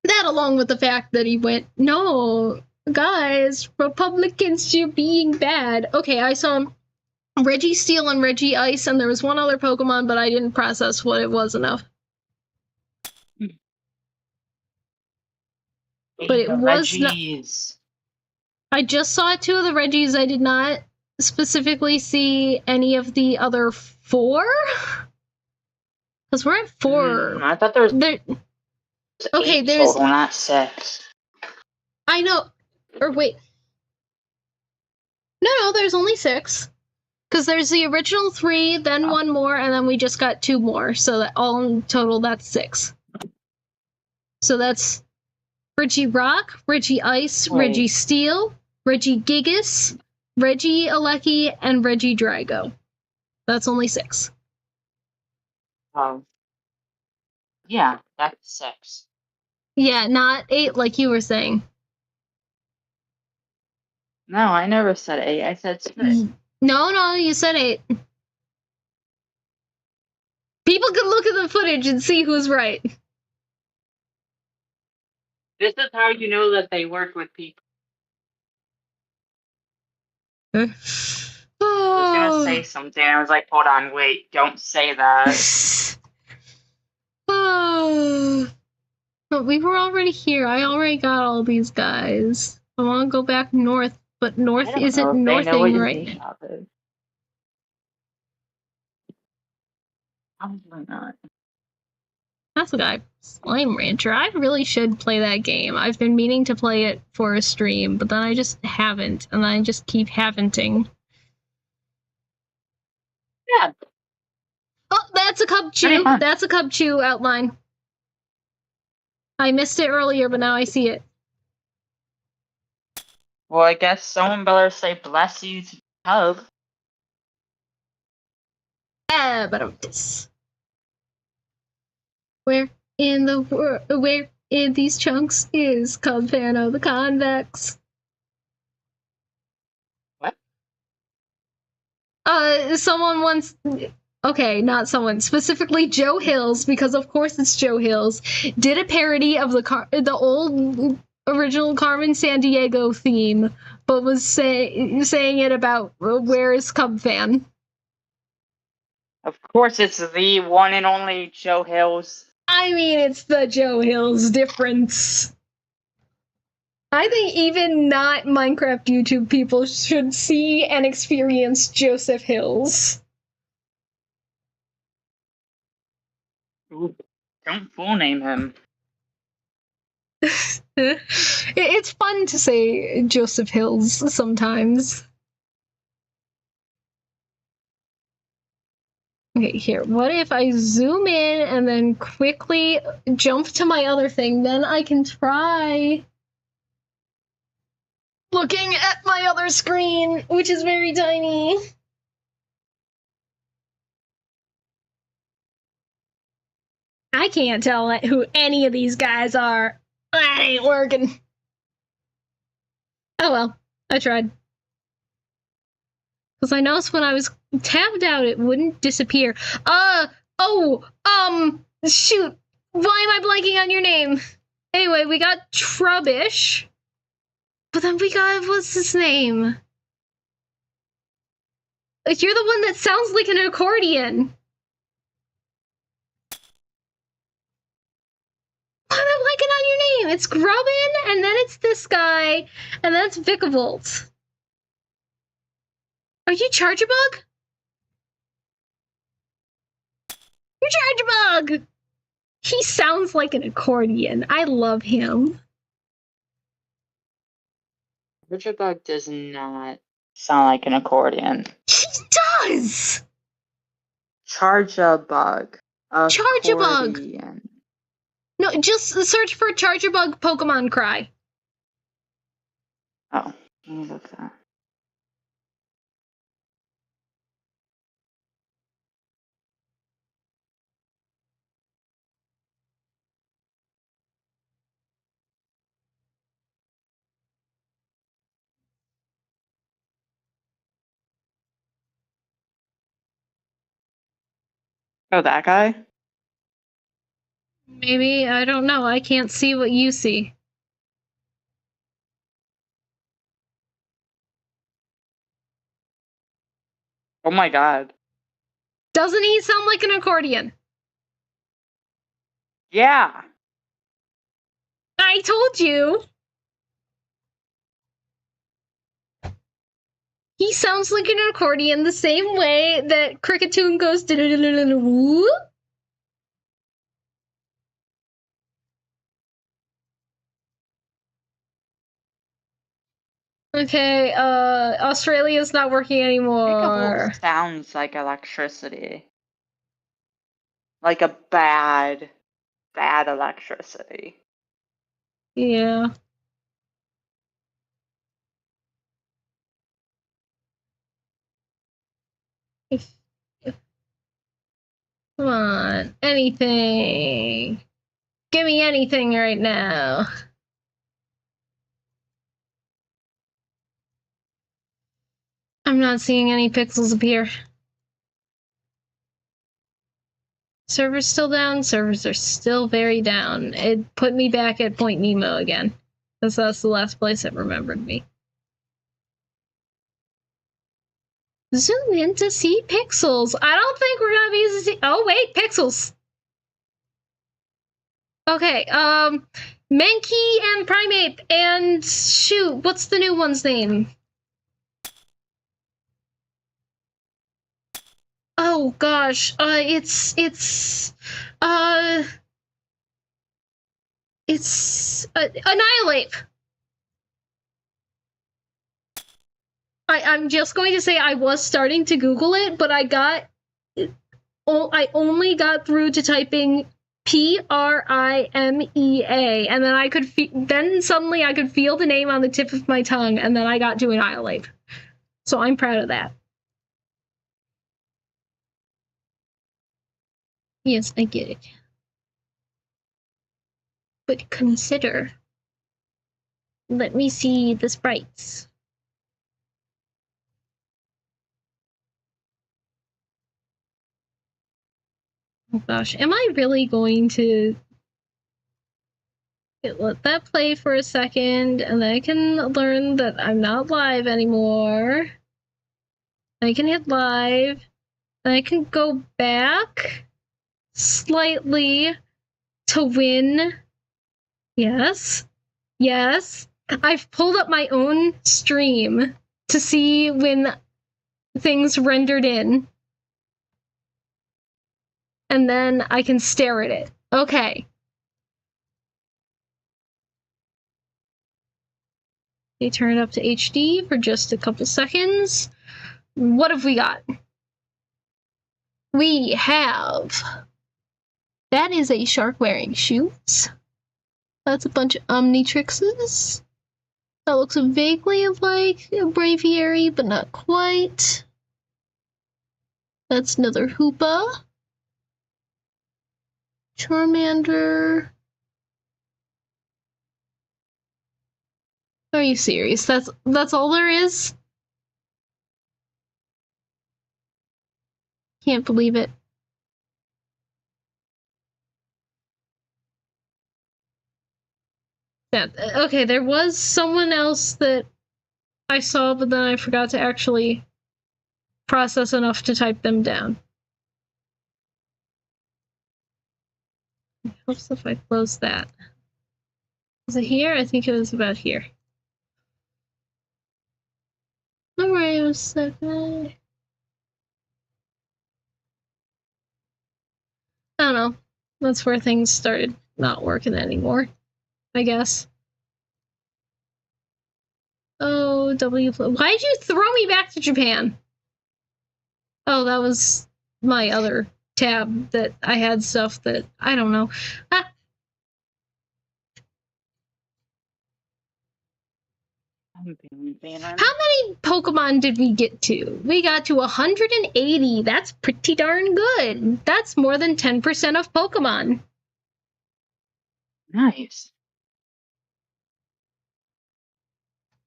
That along with the fact that he went, no, guys, Republicans, you're being bad. Okay, I saw Reggie Steel and Reggie Ice, and there was one other Pokemon, but I didn't process what it was enough. But it was not. I just saw 2 of the Reggies. I did not specifically see any of the other 4. Because we're at 4. I thought there was. Okay, 8 there's. total, not 6. I know. Or wait. No, there's only 6. Because there's the original 3, then 1 more, and then we just got 2 more. So that all in total, that's 6. So that's Regirock, Reggie Ice, Reggie Steel, Reggie Gigas, Reggie Alecki, and Reggie Drago. That's only 6. Yeah, that's 6. Yeah, not 8 like you were saying. No, I never said 8. I said 6. No, you said 8. People can look at the footage and see who's right. This is how you know that they work with people. I was gonna say something. I was like, hold on, wait, don't say that. But we were already here. I already got all these guys. I want to go back north, but north isn't northing right now. Probably not. That's the guy, Slime Rancher. I really should play that game. I've been meaning to play it for a stream, but then I just haven't, and I just keep haven'ting. Yeah. Oh, that's a Cubchoo. That's a Cubchoo outline. I missed it earlier, but now I see it. Well, I guess someone better say bless you to Cub. But where in the world, where in these chunks is Cubfano the Convex? What? Someone once. Okay, not someone. Specifically, Joe Hills, because of course it's Joe Hills, did a parody of the old original Carmen Sandiego theme, but was saying it about where is Cub Fan. Of course, it's the one and only Joe Hills. I mean, it's the Joe Hills difference. I think even not Minecraft YouTube people should see and experience Joseph Hills. Ooh, don't full name him. It's fun to say Joseph Hills sometimes. Okay, here. What if I zoom in and then quickly jump to my other thing? Then I can try looking at my other screen, which is very tiny. I can't tell who any of these guys are. That ain't working. Oh well, I tried. Because I noticed when I was tabbed out, it wouldn't disappear. Shoot. Why am I blanking on your name? Anyway, we got Trubbish. But then we got, what's his name? You're the one that sounds like an accordion. Why am I blanking on your name? It's Grubbin, and then it's this guy, and then it's Vicavolt. Are you Chargerbug? You're Chargerbug! He sounds like an accordion. I love him. Chargerbug does not sound like an accordion. He does! Chargerbug. Chargerbug! No, just search for Chargerbug Pokemon Cry. Oh, let me look that. Oh, that guy? Maybe, I don't know. I can't see what you see. Oh my god. Doesn't he sound like an accordion? Yeah. I told you. He sounds like an accordion the same way that Cricketune goes whoop. Okay, Australia's not working anymore. It sounds like electricity. Like a bad electricity. Yeah. Come on, anything. Give me anything right now. I'm not seeing any pixels appear. Servers still down. Servers are still very down. It put me back at Point Nemo again. Because that's the last place it remembered me. Zoom in to see pixels. I don't think we're gonna be able to see. Oh wait, pixels. Okay, Mankey and Primeape and shoot, what's the new one's name? Oh gosh, it's Annihilate. I'm just going to say I was starting to Google it, but I only got through to typing Primea, and then then suddenly I could feel the name on the tip of my tongue, and then I got to Annihilate. So I'm proud of that. Yes, I get it. But consider. Let me see the sprites. Oh gosh, am I really going to let that play for a second, and then I can learn that I'm not live anymore. I can hit live, and I can go back slightly to win. Yes. Yes. I've pulled up my own stream to see when things rendered in. And then I can stare at it. Okay. They turn it up to HD for just a couple seconds. What have we got? We have... That is a shark wearing shoes. That's a bunch of Omnitrixes. That looks vaguely like a Braviary, but not quite. That's another Hoopa. Charmander. Are you serious? That's all there is? Can't believe it. Yeah, okay, there was someone else that I saw, but then I forgot to actually process enough to type them down. It helps if I close that. Was it here? I think it was about here. Mario second. I don't know. That's where things started not working anymore, I guess. Oh, WPlace. Why'd you throw me back to Japan? Oh, that was my other tab that I had stuff that I don't know. Ah. How many Pokemon did we get to? We got to 180. That's pretty darn good. That's more than 10% of Pokemon. Nice.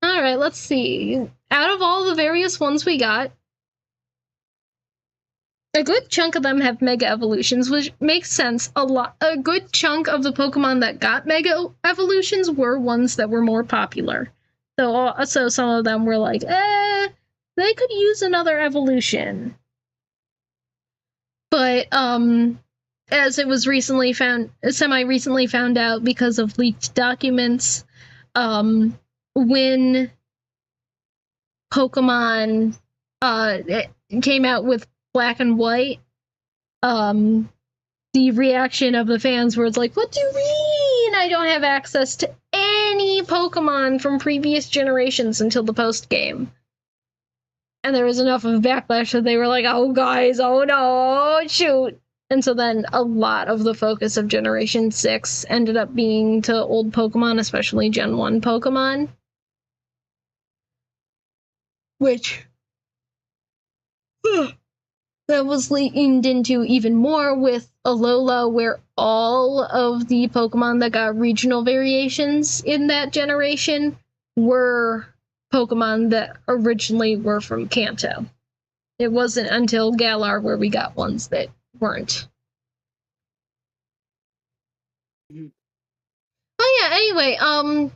All right, let's see. Out of all the various ones we got, a good chunk of them have Mega Evolutions, which makes sense. A good chunk of the Pokemon that got Mega Evolutions were ones that were more popular. So some of them were like, they could use another evolution. But as it was semi-recently found out because of leaked documents, when Pokemon came out with Black and White, the reaction of the fans was like, what do you mean I don't have access to any Pokemon from previous generations until the post-game? And there was enough of a backlash that they were like, oh guys, oh no, shoot. And so then a lot of the focus of Generation 6 ended up being to old Pokemon, especially Gen 1 Pokemon. Which that was leaned into even more with Alola, where all of the Pokemon that got regional variations in that generation were Pokemon that originally were from Kanto. It wasn't until Galar where we got ones that weren't. Oh yeah, anyway,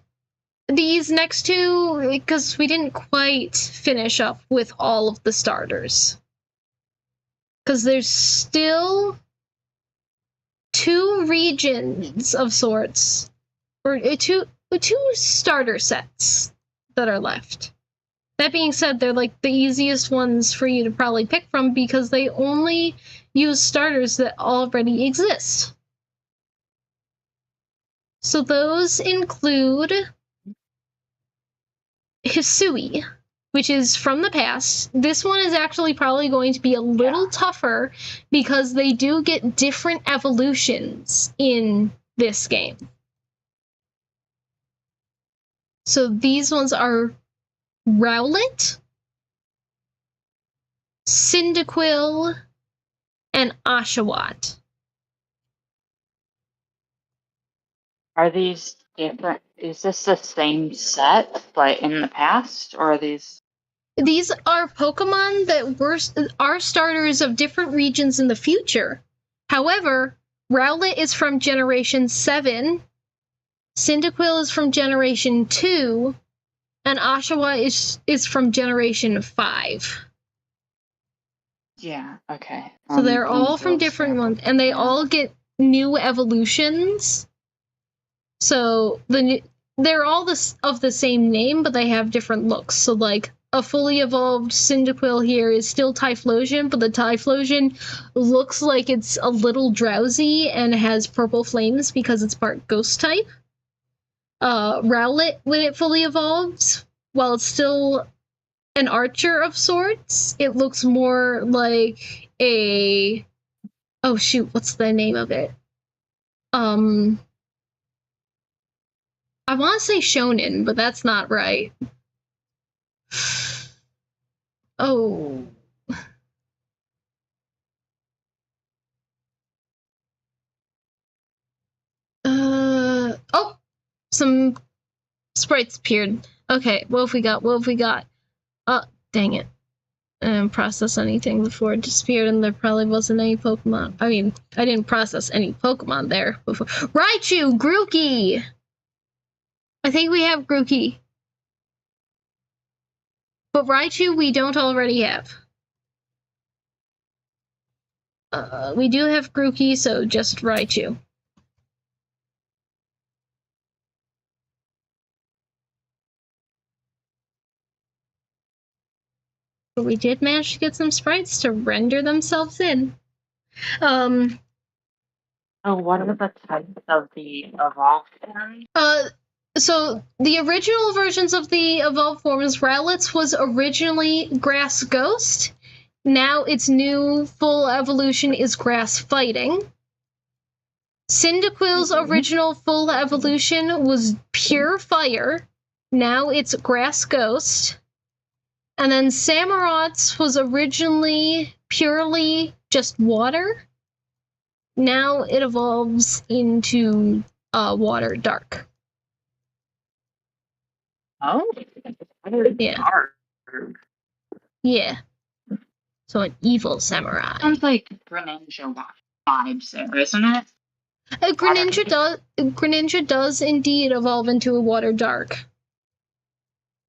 these next two, because we didn't quite finish up with all of the starters. Because there's still 2 regions of sorts, or two starter sets that are left. That being said, they're like the easiest ones for you to probably pick from because they only use starters that already exist. So those include Hisui, which is from the past. This one is actually probably going to be a little tougher because they do get different evolutions in this game. So these ones are Rowlet, Cyndaquil, and Oshawott. Are these different? Is this the same set, like in the past, or are these? These are Pokemon that are starters of different regions in the future. However, Rowlet is from Generation 7, Cyndaquil is from Generation 2, and Oshawott is from Generation 5. Yeah, okay. So they're all from different ones, and they all get new evolutions. So they're all of the same name, but they have different looks. So like a fully evolved Cyndaquil here is still Typhlosion, but the Typhlosion looks like it's a little drowsy and has purple flames because it's part ghost type. Rowlet, when it fully evolves, while it's still an archer of sorts, it looks more like a... Oh shoot, what's the name of it? I want to say shonen, but that's not right. Oh. some sprites appeared. Okay, what have we got? What have we got? Dang it. I didn't process anything before it disappeared, and there probably wasn't any Pokemon. I mean, I didn't process any Pokemon there before. Raichu! Grookey! I think we have Grookey. But Raichu we don't already have. We do have Grookey, so just Raichu. But we did manage to get some sprites to render themselves in. Oh, what are the types of the evolved forms? So the original versions of the evolved forms, Rowlet's was originally Grass Ghost. Now its new full evolution is Grass Fighting. Cyndaquil's original full evolution was Pure Fire. Now it's Grass Ghost. And then Samurot's was originally purely just water. Now it evolves into Water Dark. Oh, Yeah. Dark. Yeah. So an evil samurai. Sounds like Greninja vibes there, isn't it? Greninja does indeed evolve into a Water Dark.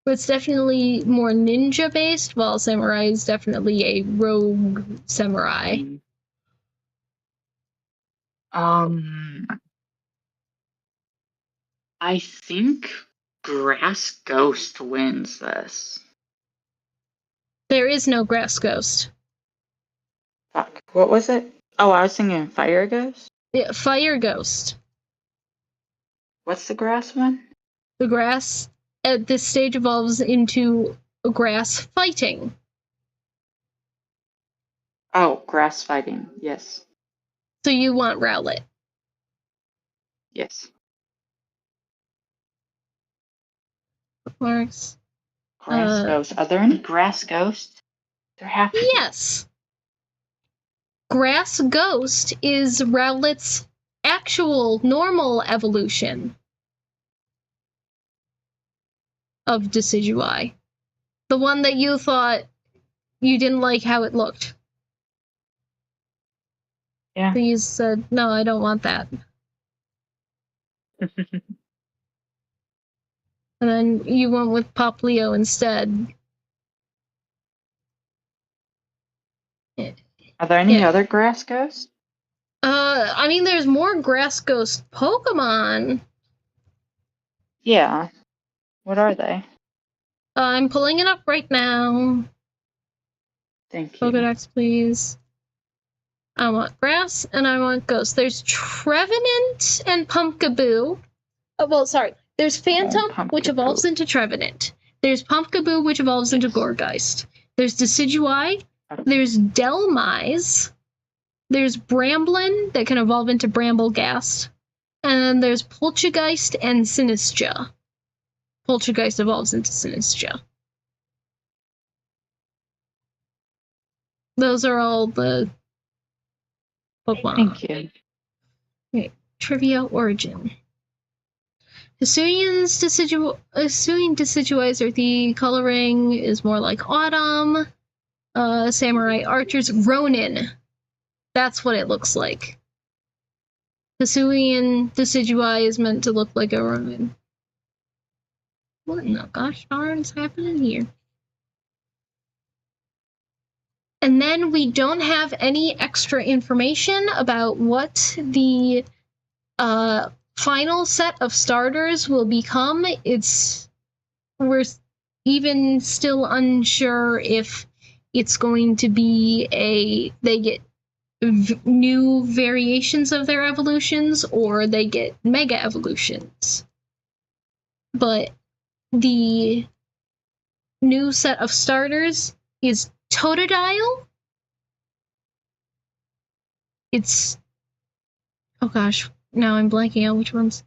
But it's definitely more ninja based, while Samurai is definitely a rogue samurai. I think Grass Ghost wins this. There is no Grass Ghost. Fuck. What was it? Oh, I was thinking Fire Ghost? Yeah, Fire Ghost. What's the grass one? The grass at this stage evolves into Grass Fighting. Oh, Grass Fighting, yes. So you want Rowlet. Yes. Marks. Grass Ghost. Are there any Grass Ghosts? There have to be. Yes. Grass Ghost is Rowlet's actual normal evolution of Decidueye. The one that you thought you didn't like how it looked. Yeah. So you said, no, I don't want that. And then you went with Poplio instead. Are there any other Grass Ghosts? I mean, there's more Grass Ghost Pokemon. Yeah. What are they? I'm pulling it up right now. Thank you. Pokedex, please. I want Grass and I want Ghost. There's Trevenant and Pumpkaboo. Oh, well, sorry. There's Phantom, which evolves into Trevenant. There's Pumpkaboo, which evolves into Gourgeist. There's Decidueye. There's Delmise. There's Bramblin that can evolve into Brambleghast. And then there's Poltergeist and Sinistcha. Poltergeist evolves into Sinistcha. Those are all the Pokemon. Thank you. Okay, Trivia Origin. Hisuian Decidueye's earthy coloring is more like autumn. Samurai Archers. Ronin. That's what it looks like. Hisuian Decidueye is meant to look like a Ronin. What in the gosh darn is happening here? And then we don't have any extra information about what the final set of starters will become. We're even still unsure if it's going to be they get new variations of their evolutions or they get mega evolutions. But the new set of starters is Totodile. It's... oh gosh, now I'm blanking out which ones.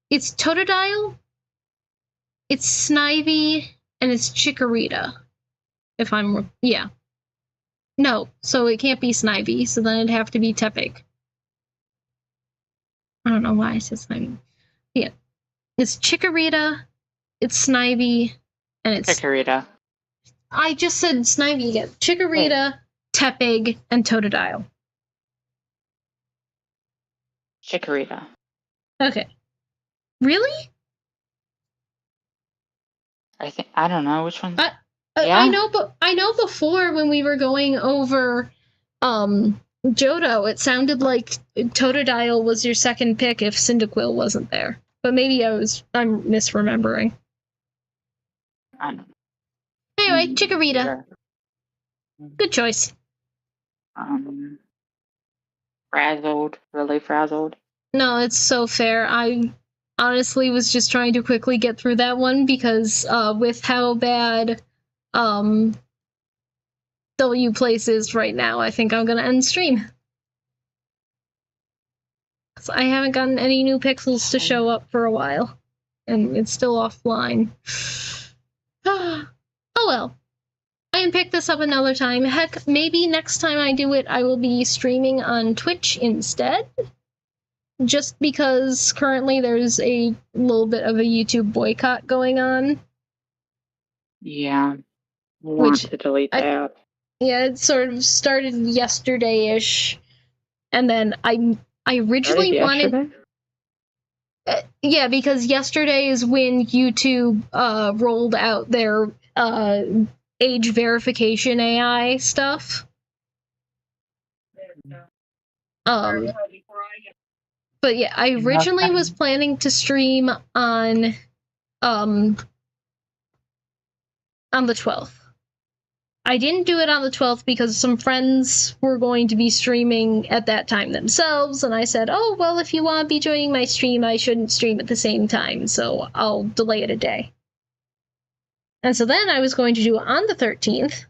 It's Totodile, it's Snivy, and it's Chikorita. If I'm... yeah. No, so it can't be Snivy, so then it'd have to be Tepig. I don't know why I said Snivy. Yeah, It's Chikorita, it's Snivy, and it's... Chikorita. I just said Snivy again. Chikorita, Tepig, and Totodile. Chikorita. Okay. Really? I don't know which one. Yeah? I know before when we were going over Johto, it sounded like Totodile was your second pick if Cyndaquil wasn't there. But maybe I'm misremembering. I don't know. Anyway, Chikorita. Good choice. Frazzled. Really frazzled. No, it's so fair. I honestly was just trying to quickly get through that one because with how bad WPlace is right now, I think I'm gonna end stream. So I haven't gotten any new pixels to show up for a while, and it's still offline. Oh well. I can pick this up another time. Heck, maybe next time I do it, I will be streaming on Twitch instead. Just because currently there's a little bit of a YouTube boycott going on. Yeah. Want to delete that. Yeah, it sort of started yesterday-ish. And then I originally wanted... yeah, because yesterday is when YouTube rolled out their age verification AI stuff. But yeah, I originally was planning to stream on the 12th. I didn't do it on the 12th because some friends were going to be streaming at that time themselves, and I said, oh, well, if you want to be joining my stream, I shouldn't stream at the same time, so I'll delay it a day. And so then I was going to do it on the 13th,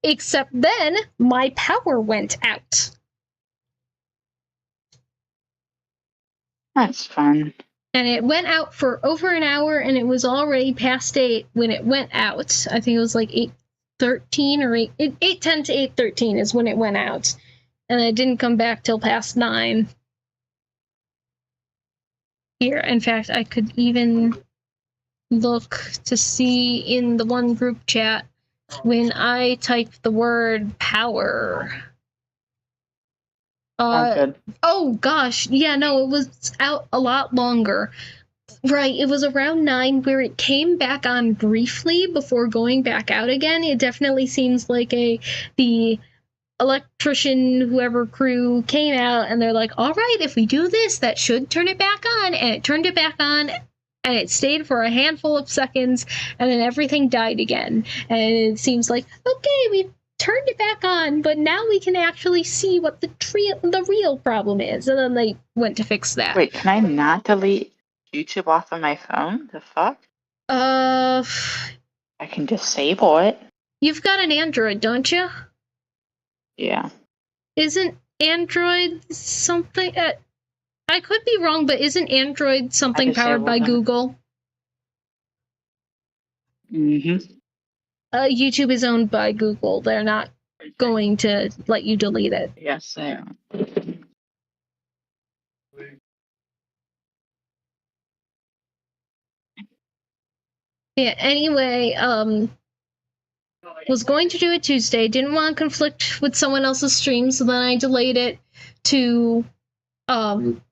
except then my power went out. That's fun. And it went out for over an hour, and it was already past 8 when it went out. I think it was like 8:13 or 8:10 to 8:13 is when it went out. And it didn't come back till past 9. Here, in fact, I could even look to see in the one group chat when I type the word power. Oh gosh, yeah, no, it was out a lot longer. Right, it was around 9 where it came back on briefly before going back out again. It definitely seems like the electrician, whoever crew came out and they're like, all right, if we do this, that should turn it back on. And it turned it back on and it stayed for a handful of seconds and then everything died again. And it seems like, okay, we turned it back on, but now we can actually see what the real problem is. And then they went to fix that. Wait, can I not delete YouTube off of my phone? The fuck? I can disable it. You've got an Android, don't you? Yeah. Isn't Android something... I could be wrong, but isn't Android something powered by Google? Mm-hmm. YouTube is owned by Google. They're not going to let you delete it. Yes, they are. Yeah, anyway, was going to do it Tuesday, didn't want to conflict with someone else's stream, so then I delayed it to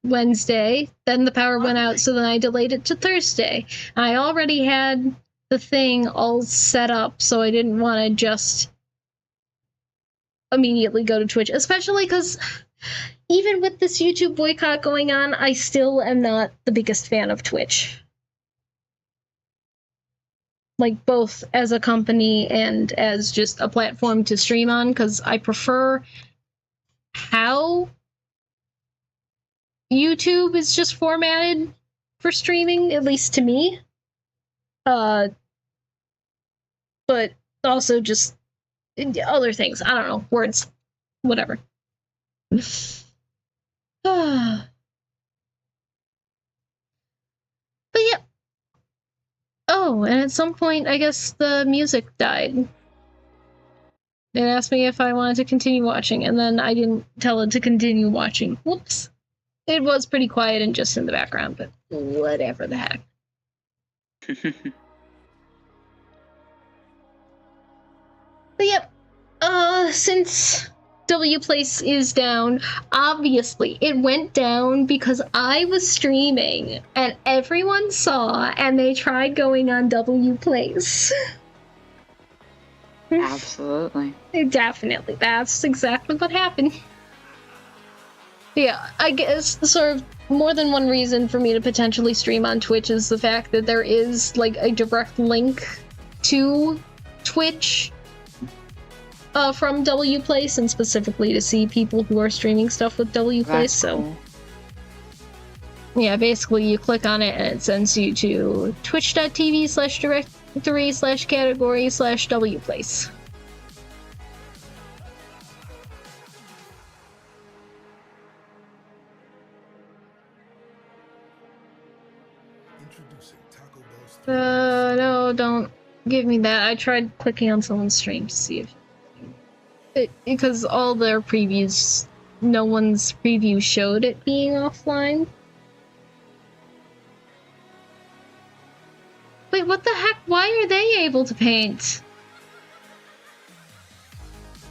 Wednesday. Then the power went out, so then I delayed it to Thursday. I already had the thing all set up, so I didn't want to just immediately go to Twitch, especially because even with this YouTube boycott going on, I still am not the biggest fan of Twitch. Like, both as a company and as just a platform to stream on, because I prefer how YouTube is just formatted for streaming, at least to me. But also just other things. I don't know. Words. Whatever. But yeah. Oh, and at some point, I guess the music died. It asked me if I wanted to continue watching, and then I didn't tell it to continue watching. Whoops. It was pretty quiet and just in the background, but whatever the heck. But yep, since WPlace is down, obviously it went down because I was streaming and everyone saw and they tried going on WPlace. Absolutely. Definitely. That's exactly what happened. Yeah, I guess sort of more than one reason for me to potentially stream on Twitch is the fact that there is like a direct link to Twitch from WPlace, and specifically to see people who are streaming stuff with WPlace. So yeah, basically you click on it and it sends you to twitch.tv/directory/category/WPlace. No, don't give me that. I tried clicking on someone's stream to see if because all their previews, no one's preview showed it being offline. Wait, what the heck? Why are they able to paint?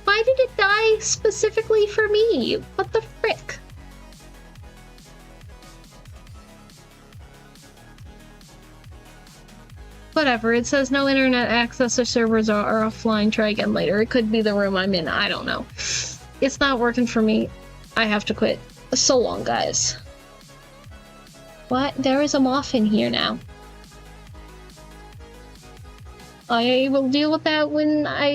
Why did it die specifically for me? What the frick? Whatever, it says no internet access or servers are offline, try again later. It could be the room I'm in, I don't know. It's not working for me. I have to quit. So long, guys. What? There is a moth in here now. I will deal with that when I